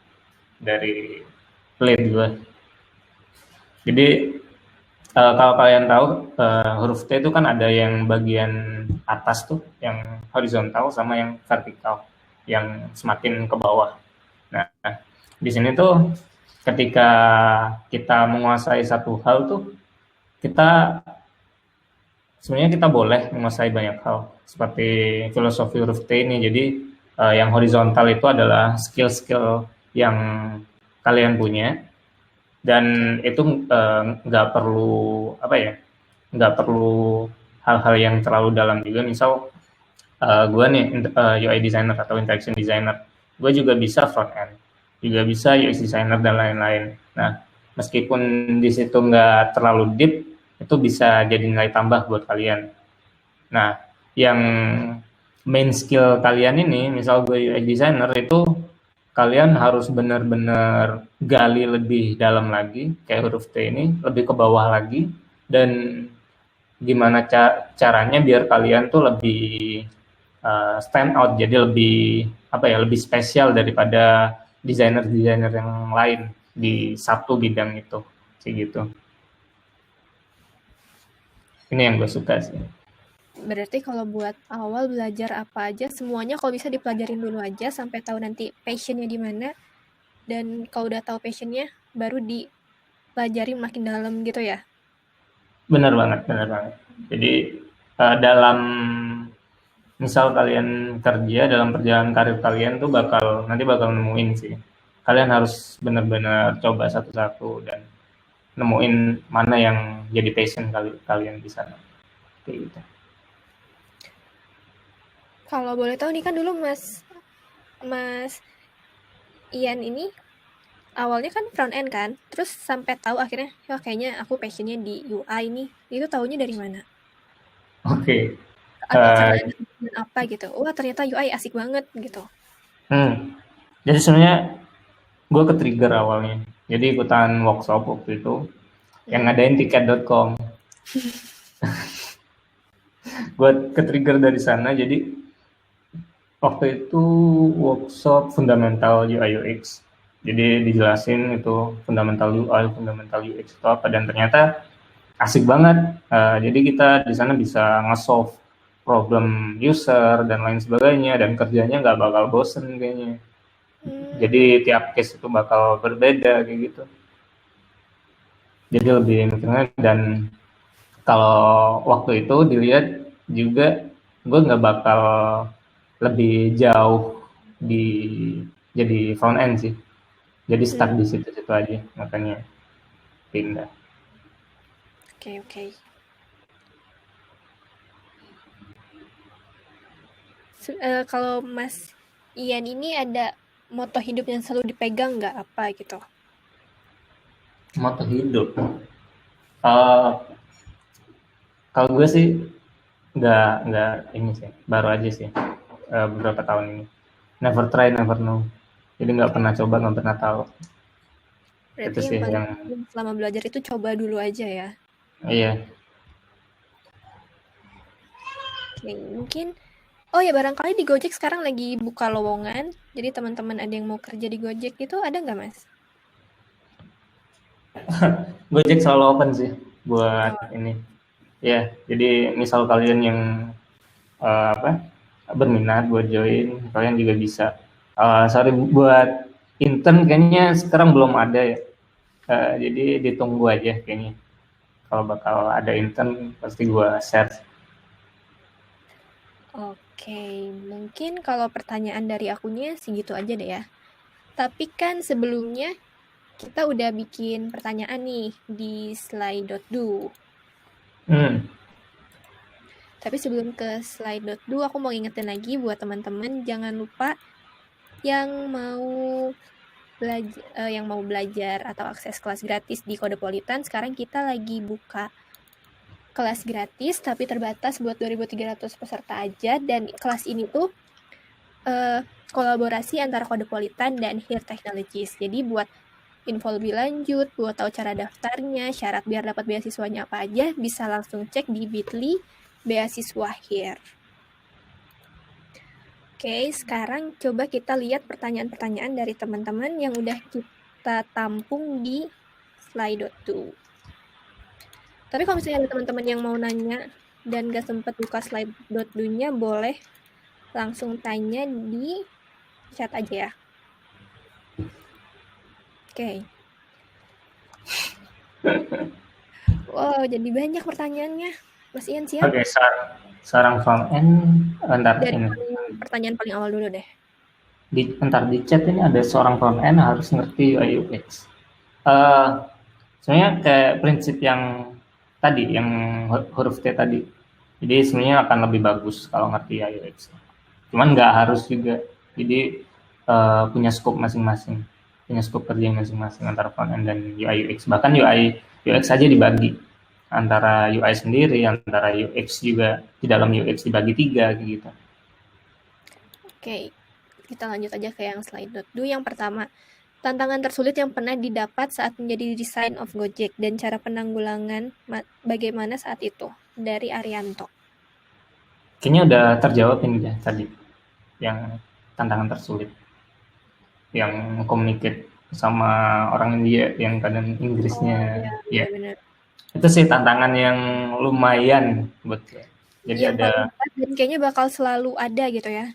dari lead gue. Jadi kalau kalian tahu huruf T itu kan ada yang bagian atas tuh, yang horizontal sama yang vertikal, yang semakin ke bawah. Nah, di sini tuh ketika kita menguasai satu hal tuh, kita sebenarnya kita boleh menguasai banyak hal seperti filosofi huruf T ini. Jadi yang horizontal itu adalah skill-skill yang kalian punya, dan itu nggak perlu nggak perlu hal-hal yang terlalu dalam juga. Misal gue nih UI designer atau interaction designer, gue juga bisa front end, juga bisa UX designer dan lain-lain. Nah, meskipun di situ nggak terlalu deep, itu bisa jadi nilai tambah buat kalian. Nah, yang main skill kalian ini, misal gue UI designer, itu kalian harus benar-benar gali lebih dalam lagi, kayak huruf T ini, lebih ke bawah lagi, dan gimana caranya biar kalian tuh lebih stand out, jadi lebih lebih spesial daripada desainer-desainer yang lain di satu bidang itu, kayak gitu. Ini yang gue suka sih. Berarti kalau buat awal belajar apa aja, semuanya kalau bisa dipelajarin dulu aja sampai tahu nanti passionnya di mana. Dan kalau udah tahu passionnya, baru dipelajari makin dalam gitu ya? Benar banget. Jadi dalam misal kalian kerja, dalam perjalanan karir kalian tuh nanti bakal nemuin sih. Kalian harus benar-benar coba satu-satu dan nemuin mana yang jadi passion kalian di sana. Kayak gitu. Kalau boleh tahu nih, kan dulu Mas Mas Ian ini awalnya kan front end kan, terus sampai tahu akhirnya, wah kayaknya aku passionnya di UI nih. Itu taunya dari mana? Oke. Atau karena Eh, ada hubungan apa gitu? Wah ternyata UI asik banget gitu. hmm. Jadi sebenarnya gue ke-trigger awalnya. Jadi ikutan workshop waktu itu yang Hmm. ngadain tiket.com. Gue ke-trigger dari sana. Jadi waktu itu workshop fundamental UI UX. Jadi dijelasin itu fundamental UI, fundamental UX itu apa, dan ternyata asik banget. Jadi kita di sana bisa nge-solve problem user dan lain sebagainya, dan kerjanya nggak bakal bosen kayaknya. Hmm. Jadi tiap case itu bakal berbeda kayak gitu. Jadi lebih mikirnya, dan kalau waktu itu dilihat juga gue nggak bakal lebih jauh di jadi front end sih. Jadi stuck Hmm. di situ-situ aja, makanya pindah. Oke oke. Kalau Mas Ian ini ada moto hidup yang selalu dipegang nggak apa gitu? Moto hidup. Uh, Kalau gue sih nggak ini sih, baru aja sih beberapa tahun ini. Never try, never know. Jadi nggak pernah coba, nggak pernah tahu. Itu Berarti yang sih paling yang penting selama belajar itu coba dulu aja ya. iya. Oke, mungkin oh ya barangkali di Gojek sekarang lagi buka lowongan. Jadi teman-teman ada yang mau kerja di Gojek itu ada nggak Mas? Gojek selalu open sih buat Oh, ini. Ya, jadi misal kalian yang apa berminat buat join, kalian juga bisa. Sorry, buat intern kayaknya sekarang belum ada ya. Jadi ditunggu aja kayaknya. Kalau bakal ada intern pasti gue share. oke, mungkin kalau pertanyaan dari akunya segitu aja deh ya. Tapi kan sebelumnya kita udah bikin pertanyaan nih di slide.do. Hmm, Tapi sebelum ke slide.do, aku mau ingetin lagi buat teman-teman jangan lupa yang mau belajar atau akses kelas gratis di Kodepolitan, sekarang kita lagi buka kelas gratis tapi terbatas buat 2.300 peserta aja, dan kelas ini tuh kolaborasi antara Kodepolitan dan Here Technologies. Jadi buat info lebih lanjut, buat tahu cara daftarnya, syarat biar dapat beasiswanya apa aja, bisa langsung cek di bit.ly beasiswa Here. Oke, sekarang coba kita lihat pertanyaan-pertanyaan dari teman-teman yang udah kita tampung di slide.do. Tapi kalau misalnya ada teman-teman yang mau nanya dan gak sempat buka slide.do-nya, boleh langsung tanya di chat aja ya. Oke. Wow, jadi banyak pertanyaannya. Mas Ian siap? Oke, sekarang front end, ntar Dari ini. pertanyaan paling awal dulu deh. Ntar di chat ini ada seorang front end harus ngerti UI UX. Sebenarnya kayak prinsip yang tadi, yang huruf T tadi. Jadi sebenarnya akan lebih bagus kalau ngerti UI UX. Cuman nggak harus juga. Jadi punya scope masing-masing, punya scope kerja masing-masing antara front end dan UI UX. Bahkan UI UX saja dibagi antara UI sendiri, antara UX juga, di dalam UX dibagi 3 gitu. Oke, kita lanjut aja ke yang slide.do. Yang pertama, tantangan tersulit yang pernah didapat saat menjadi design of Gojek dan cara penanggulangan bagaimana saat itu, dari Arianto. Kayaknya udah terjawab ini ya tadi, yang tantangan tersulit, yang communicate sama orang India yang kadang Oh iya, Inggrisnya ya. benar-benar. Itu sih tantangan yang lumayan buat gue. Jadi Yang ada, paling berat dan kayaknya bakal selalu ada gitu ya.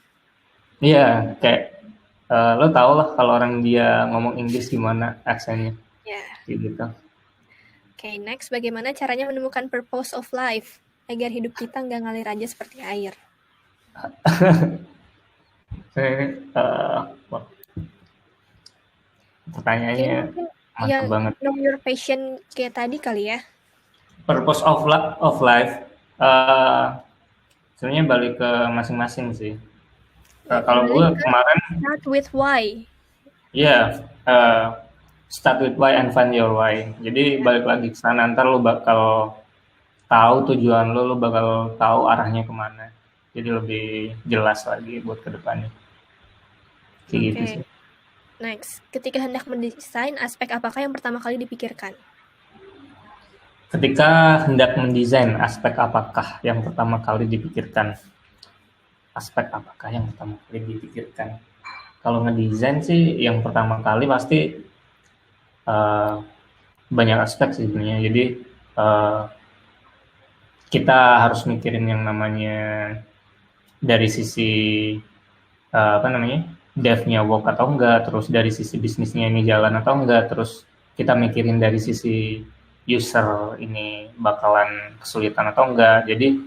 iya, kayak lo tau lah kalau orang dia ngomong Inggris gimana aksennya Ya. gitu. Oke, next, bagaimana caranya menemukan purpose of life agar hidup kita nggak ngalir aja seperti air? Wah, Kayaknya pertanyaannya mungkin mantap yang banget. know your passion kayak tadi kali ya. Purpose of life, uh, sebenarnya balik ke masing-masing sih. Ya, Kalau kembali gue ke kemarin, start with why. ya start with why and find your why. Jadi Ya, balik lagi ke sana, ntar lo bakal tahu tujuan lo bakal tahu arahnya kemana. Jadi lebih jelas lagi buat kedepannya. Kayak gitu oke. sih. Next, ketika hendak mendesain, aspek apakah yang pertama kali dipikirkan? Ketika hendak mendesain, aspek apakah yang pertama kali dipikirkan? Aspek apakah yang pertama kali dipikirkan? Kalau ngedesain sih, yang pertama kali pasti uh, banyak aspek sih sebenarnya. Jadi uh, kita harus mikirin yang namanya dari sisi apa namanya devnya work atau enggak, terus dari sisi bisnisnya ini jalan atau enggak, terus kita mikirin dari sisi user ini bakalan kesulitan atau enggak. Jadi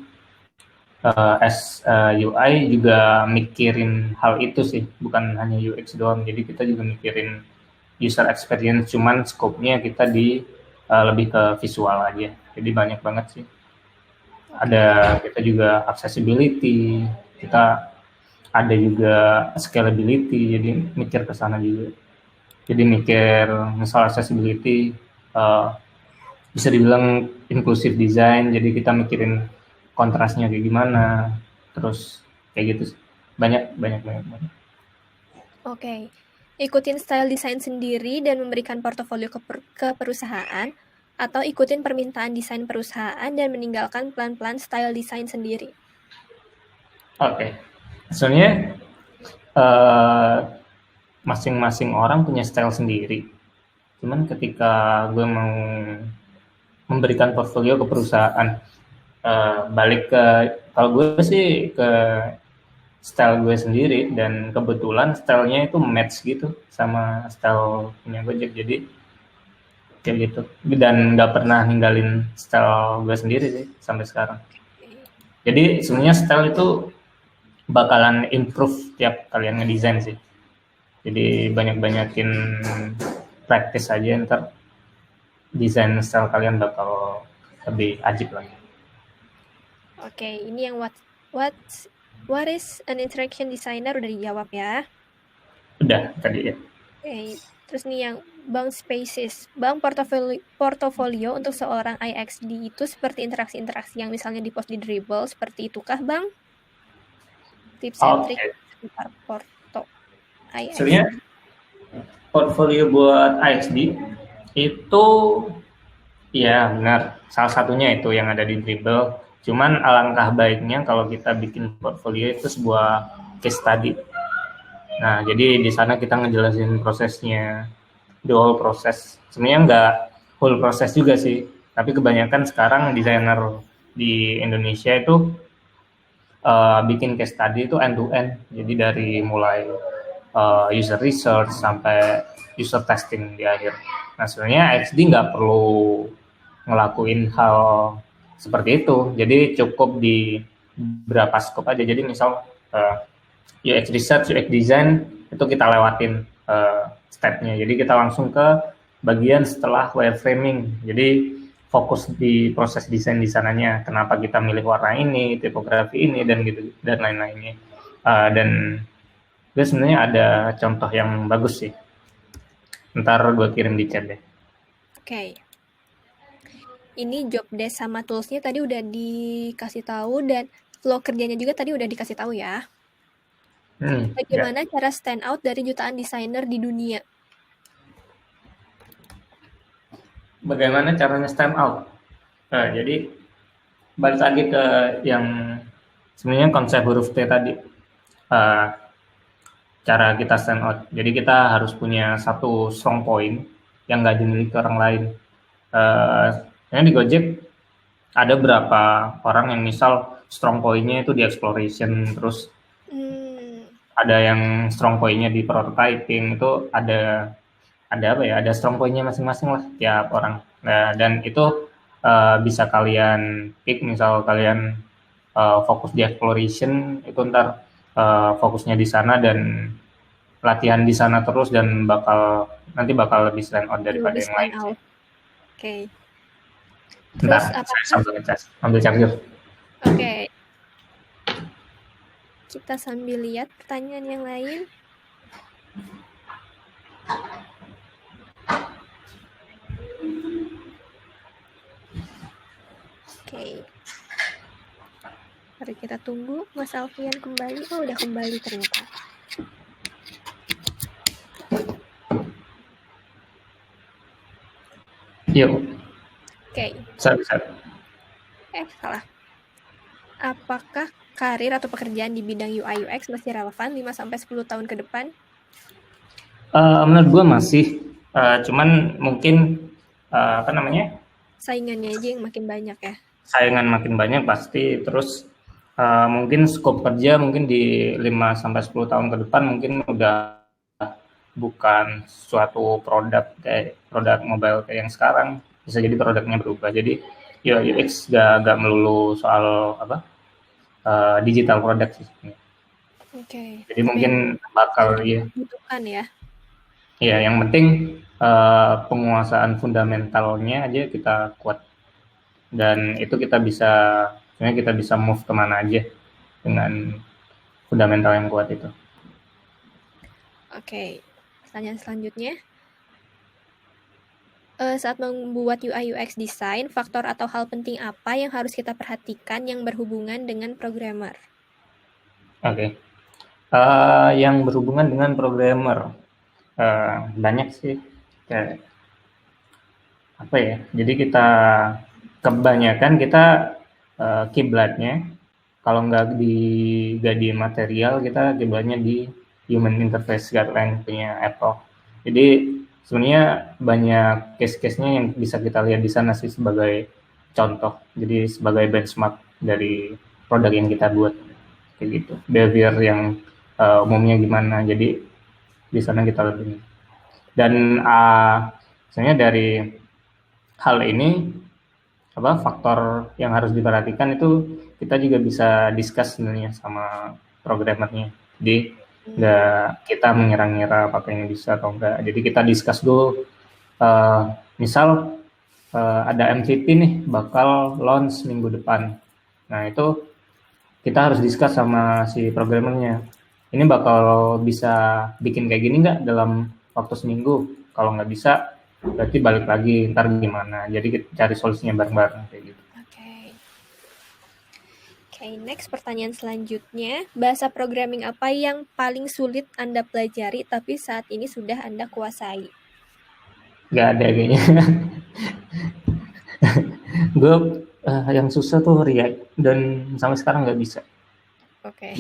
as UI juga mikirin hal itu sih, bukan hanya UX doang. Jadi kita juga mikirin user experience, cuman scope-nya kita di lebih ke visual aja. Jadi banyak banget sih. Ada kita juga accessibility, kita ada juga scalability, jadi mikir ke sana juga. Jadi mikir misal accessibility, bisa dibilang inclusive design, jadi kita mikirin kontrasnya kayak gimana, terus kayak gitu sih. Banyak. Oke. Ikutin style desain sendiri dan memberikan portofolio ke perusahaan, atau ikutin permintaan desain perusahaan dan meninggalkan pelan-pelan style desain sendiri. Oke. Sebenarnya uh, masing-masing orang punya style sendiri. Cuman ketika gue mau memberikan portfolio ke perusahaan, balik ke kalau gue sih ke style gue sendiri, dan kebetulan stylenya itu match gitu sama style punya Gojek, jadi kayak gitu, dan nggak pernah ninggalin style gue sendiri sih sampai sekarang. Jadi sebenarnya style itu bakalan improve tiap kalian ngedesain sih, jadi banyakin practice aja, ntar desain style kalian bakal lebih ajib lagi. Oke, ini yang what is an interaction designer udah dijawab ya. Udah tadi ya. Oke, terus nih yang Bang Spaces. Bang, portofolio untuk seorang IXD itu seperti interaksi-interaksi yang misalnya di post di Dribble, seperti itukah Bang? Tips and trick seputar porto IXD. Sebenarnya portfolio buat IXD itu ya benar, salah satunya itu yang ada di Dribble. Cuman alangkah baiknya kalau kita bikin portfolio itu sebuah case study. Nah, jadi di sana kita ngejelasin prosesnya, the whole proses. Sebenarnya nggak whole proses juga sih, tapi kebanyakan sekarang desainer di Indonesia itu bikin case study itu end to end. Jadi dari mulai user research sampai user testing di akhir. Nah, sebenarnya XD nggak perlu ngelakuin hal seperti itu. Jadi cukup di berapa scope aja. Jadi misal UX research, UX design itu kita lewatin stepnya. Jadi kita langsung ke bagian setelah wireframing. Jadi fokus di proses desain di sananya. Kenapa kita milih warna ini, tipografi ini, dan gitu dan lain-lainnya. Dan gue sebenarnya ada contoh yang bagus sih. Ntar gue kirim di chat deh. Oke. Ini job desk sama toolsnya tadi udah dikasih tahu, dan flow kerjanya juga tadi udah dikasih tahu ya. Bagaimana cara stand out dari jutaan desainer di dunia? Bagaimana caranya stand out? Nah, jadi balik lagi ke yang sebenarnya konsep huruf T tadi. Cara kita stand out. Jadi kita harus punya satu strong point yang nggak dimiliki orang lain. Yang di Gojek ada berapa orang yang misal strong point-nya itu di exploration, terus ada yang strong point-nya di prototyping, itu ada apa ya, ada strong point-nya masing-masing lah tiap orang. Nah, dan itu bisa kalian pick, misal kalian fokus di exploration, itu ntar fokusnya di sana dan latihan di sana terus, dan nanti bakal lebih stand out daripada yang lain. Oke. Terus saya sambil ngecas, ambil charger. Oke. Kita sambil lihat pertanyaan yang lain. Oke. Mari kita tunggu Mas Alfian kembali. Oh, udah kembali ternyata. Yuk. Oke. Bisa. Salah. Apakah karir atau pekerjaan di bidang UI UX masih relevan 5-10 tahun ke depan? Menurut gue masih, cuman mungkin saingannya aja yang makin banyak ya. Saingan makin banyak pasti, terus mungkin skop kerja mungkin di 5-10 tahun ke depan mungkin udah bukan suatu produk kayak produk mobile kayak yang sekarang, bisa jadi produknya berubah. Jadi UI UX gak melulu soal digital product sih. Oke. Jadi mungkin bakal dibutuhkan ya. Ya, yang penting penguasaan fundamentalnya aja kita kuat, dan itu kita bisa move kemana aja dengan fundamental yang kuat itu. Oke, pertanyaan selanjutnya. Saat membuat UI UX design, faktor atau hal penting apa yang harus kita perhatikan yang berhubungan dengan programmer? Oke. Yang berhubungan dengan programmer banyak sih, kayak apa ya, jadi kebanyakan kita kiblatnya kalau nggak di material, kita kiblatnya di human interface guideline punya Apple. Jadi sebenarnya banyak case-case-nya yang bisa kita lihat di sana sih sebagai contoh, jadi sebagai benchmark dari produk yang kita buat kayak gitu, behavior yang umumnya gimana, jadi di sana kita lebih. Dan sebenarnya dari hal ini faktor yang harus diperhatikan itu kita juga bisa discuss sebenarnya sama programmernya. Jadi nggak kita mengira-ngira apa yang bisa atau enggak. Jadi kita discuss dulu. Misal ada MVP nih bakal launch minggu depan. Nah itu kita harus discuss sama si programmernya. Ini bakal bisa bikin kayak gini nggak dalam waktu seminggu? Kalau nggak bisa, berarti balik lagi, ntar gimana. Jadi kita cari solusinya bareng-bareng kayak gitu. Oke, next pertanyaan selanjutnya. Bahasa programming apa yang paling sulit Anda pelajari tapi saat ini sudah Anda kuasai? Nggak ada kayaknya. Gue yang susah tuh React, dan sampai sekarang nggak bisa. Oke.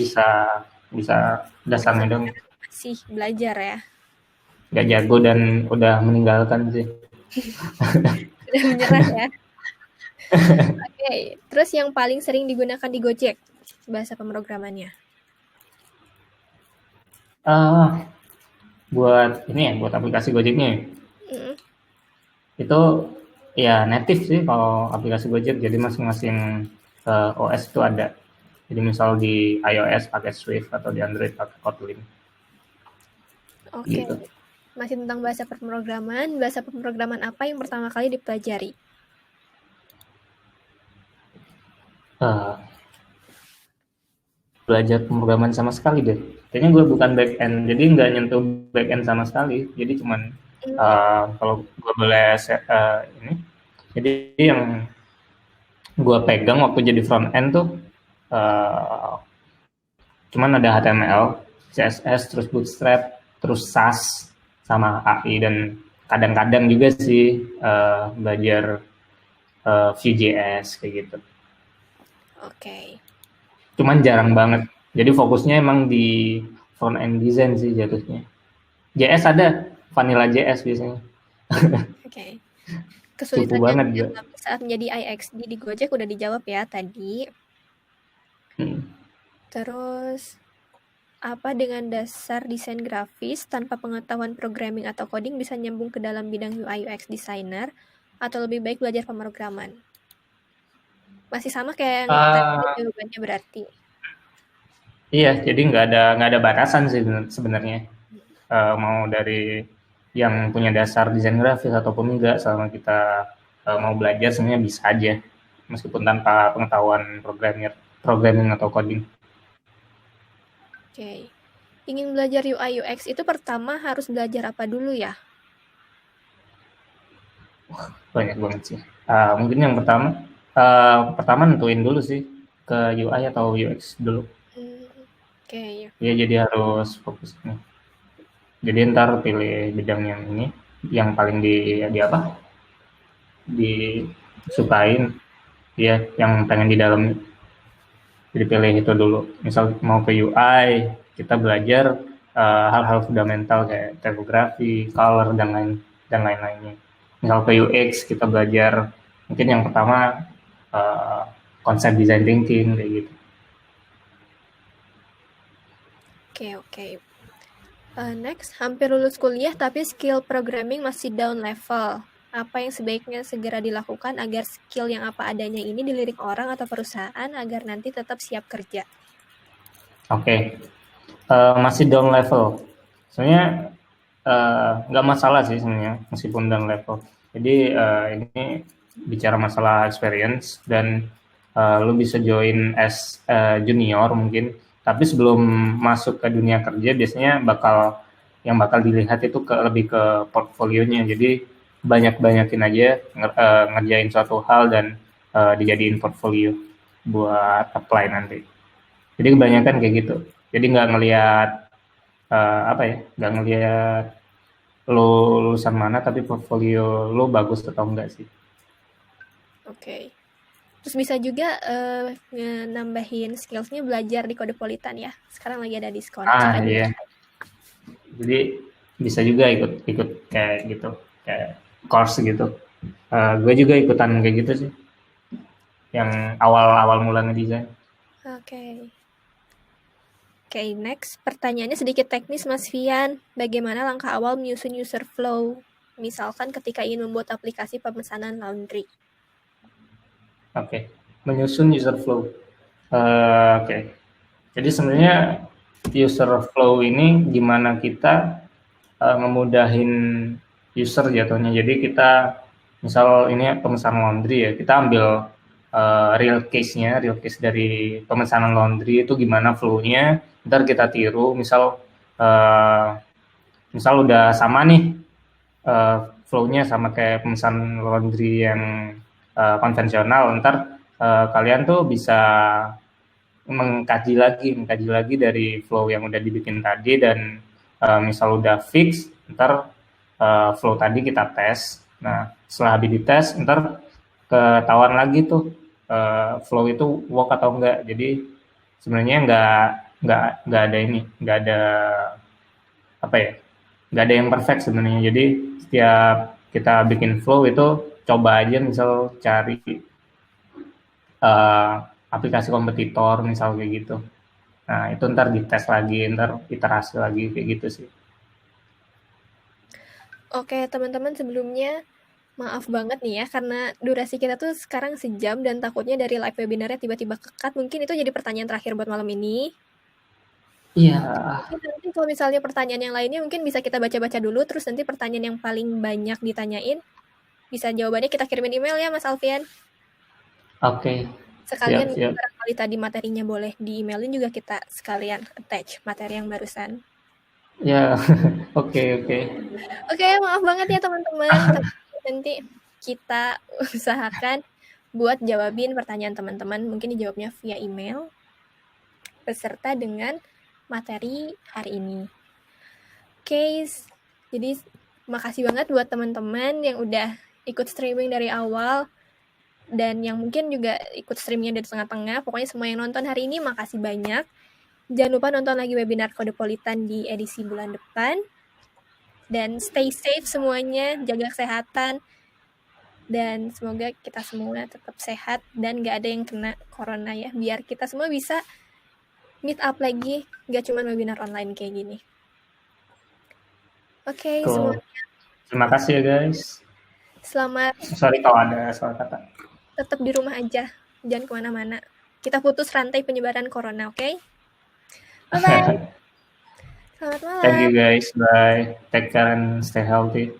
Bisa dasarnya dong. Masih belajar ya? Nggak jago dan udah meninggalkan sih. Udah menyerah ya? Oke, terus yang paling sering digunakan di Gojek bahasa pemrogramannya? Buat aplikasi Gojeknya. Itu ya native sih kalau aplikasi Gojek, jadi masing-masing OS itu ada. Jadi misal di iOS pakai Swift atau di Android pakai Kotlin. Oke. Gitu. Masih tentang bahasa pemrograman apa yang pertama kali dipelajari? Belajar pemrograman sama sekali deh. Kayaknya gue bukan back end, jadi nggak nyentuh back end sama sekali. Jadi cuman kalau gue boleh ini, jadi yang gue pegang waktu jadi front end tuh cuman ada HTML, CSS, terus Bootstrap, terus SAS sama AI, dan kadang-kadang juga sih belajar Vue.js kayak gitu. Oke. Cuman jarang banget. Jadi fokusnya emang di front end design sih jatuhnya. JS ada, Vanilla JS biasanya. Oke. Kesulitannya saat menjadi IXD di Gojek udah dijawab ya tadi. Terus apa dengan dasar desain grafis tanpa pengetahuan programming atau coding bisa nyambung ke dalam bidang UI UX designer, atau lebih baik belajar pemrograman? Masih sama kayak yang tadi jawabannya berarti. Iya, jadi nggak ada batasan sih sebenarnya. Mau dari yang punya dasar desain grafis ataupun enggak, selama kita mau belajar sebenarnya bisa aja, meskipun tanpa pengetahuan programming atau coding. Oke. Ingin belajar UI UX itu pertama harus belajar apa dulu ya? Banyak banget sih. Mungkin yang pertama nentuin dulu sih ke UI atau UX dulu. Oke, ya. Ya jadi harus fokus nih. Jadi ntar pilih bidang yang ini, yang paling di apa? Disukain, ya, yang pengen di dalam. Jadi pilih itu dulu. Misal mau ke UI, kita belajar hal-hal fundamental kayak typography, color dan lain-lainnya. Misal ke UX, kita belajar mungkin yang pertama uh, konsep design thinking kayak gitu. Oke. Next, hampir lulus kuliah tapi skill programming masih down level. Apa yang sebaiknya segera dilakukan agar skill yang apa adanya ini dilirik orang atau perusahaan agar nanti tetap siap kerja? Oke. Masih down level. Sebenarnya nggak masalah sih sebenarnya meskipun down level. Jadi ini bicara masalah experience dan lu bisa join as junior mungkin, tapi sebelum masuk ke dunia kerja biasanya yang bakal dilihat itu lebih ke portfolionya. Jadi banyakin aja ngerjain suatu hal dan dijadiin portfolio buat apply nanti. Jadi kebanyakan kayak gitu. Jadi nggak ngelihat nggak ngelihat lo lulusan mana, tapi portfolio lo bagus atau enggak sih. Oke. Terus bisa juga nambahin skillsnya belajar di Kodepolitan ya. Sekarang lagi ada diskon. Iya. Jadi bisa juga ikut kayak gitu, kayak course gitu. Gue juga ikutan kayak gitu sih. Yang awal mula ngedesain. Oke, next. Pertanyaannya sedikit teknis, Mas Fian. Bagaimana langkah awal menyusun user flow? Misalkan ketika ingin membuat aplikasi pemesanan laundry. Oke. Menyusun user flow. Oke. Jadi sebenarnya user flow ini gimana kita ngemudahin user jatuhnya. Jadi kita misal ini pemesanan laundry ya, kita ambil real case dari pemesanan laundry itu gimana flow-nya, ntar kita tiru. Misal udah sama nih flow-nya sama kayak pemesanan laundry yang konvensional, ntar kalian tuh bisa mengkaji lagi dari flow yang udah dibikin tadi, dan misal udah fix, ntar flow tadi kita tes. Nah, setelah habis dites, ntar ketahuan lagi tuh flow itu work atau enggak. Jadi sebenarnya nggak ada nggak ada yang perfect sebenarnya. Jadi setiap kita bikin flow itu coba aja, misal cari aplikasi kompetitor misal kayak gitu. Nah, itu ntar dites lagi, ntar iterasi lagi kayak gitu sih. Oke, teman-teman, sebelumnya maaf banget nih ya, karena durasi kita tuh sekarang sejam dan takutnya dari live webinarnya tiba-tiba kekat. Mungkin itu jadi pertanyaan terakhir buat malam ini. Iya. Nanti kalau misalnya pertanyaan yang lainnya mungkin bisa kita baca-baca dulu, terus nanti pertanyaan yang paling banyak ditanyain, bisa jawabannya kita kirimin email ya, Mas Alfian. Oke. Sekalian barangkali tadi materinya boleh di-emailin juga, kita sekalian attach materi yang barusan. Ya, oke. Oke, maaf banget ya teman-teman. Nanti kita usahakan buat jawabin pertanyaan teman-teman. Mungkin dijawabnya via email beserta dengan materi hari ini. Oke, jadi makasih banget buat teman-teman yang udah ikut streaming dari awal, dan yang mungkin juga ikut streamingnya dari tengah-tengah. Pokoknya semua yang nonton hari ini makasih banyak. Jangan lupa nonton lagi webinar Kodepolitan di edisi bulan depan. Dan stay safe semuanya, jaga kesehatan. Dan semoga kita semua tetap sehat dan gak ada yang kena corona ya. Biar kita semua bisa meet up lagi, gak cuma webinar online kayak gini. Oke, semuanya. Terima kasih ya guys. Selamat. Sorry kalau ada salah kata. Tetap di rumah aja, jangan kemana-mana. Kita putus rantai penyebaran corona, oke? Bye-bye. Selamat malam. Thank you guys. Bye. Take care and stay healthy.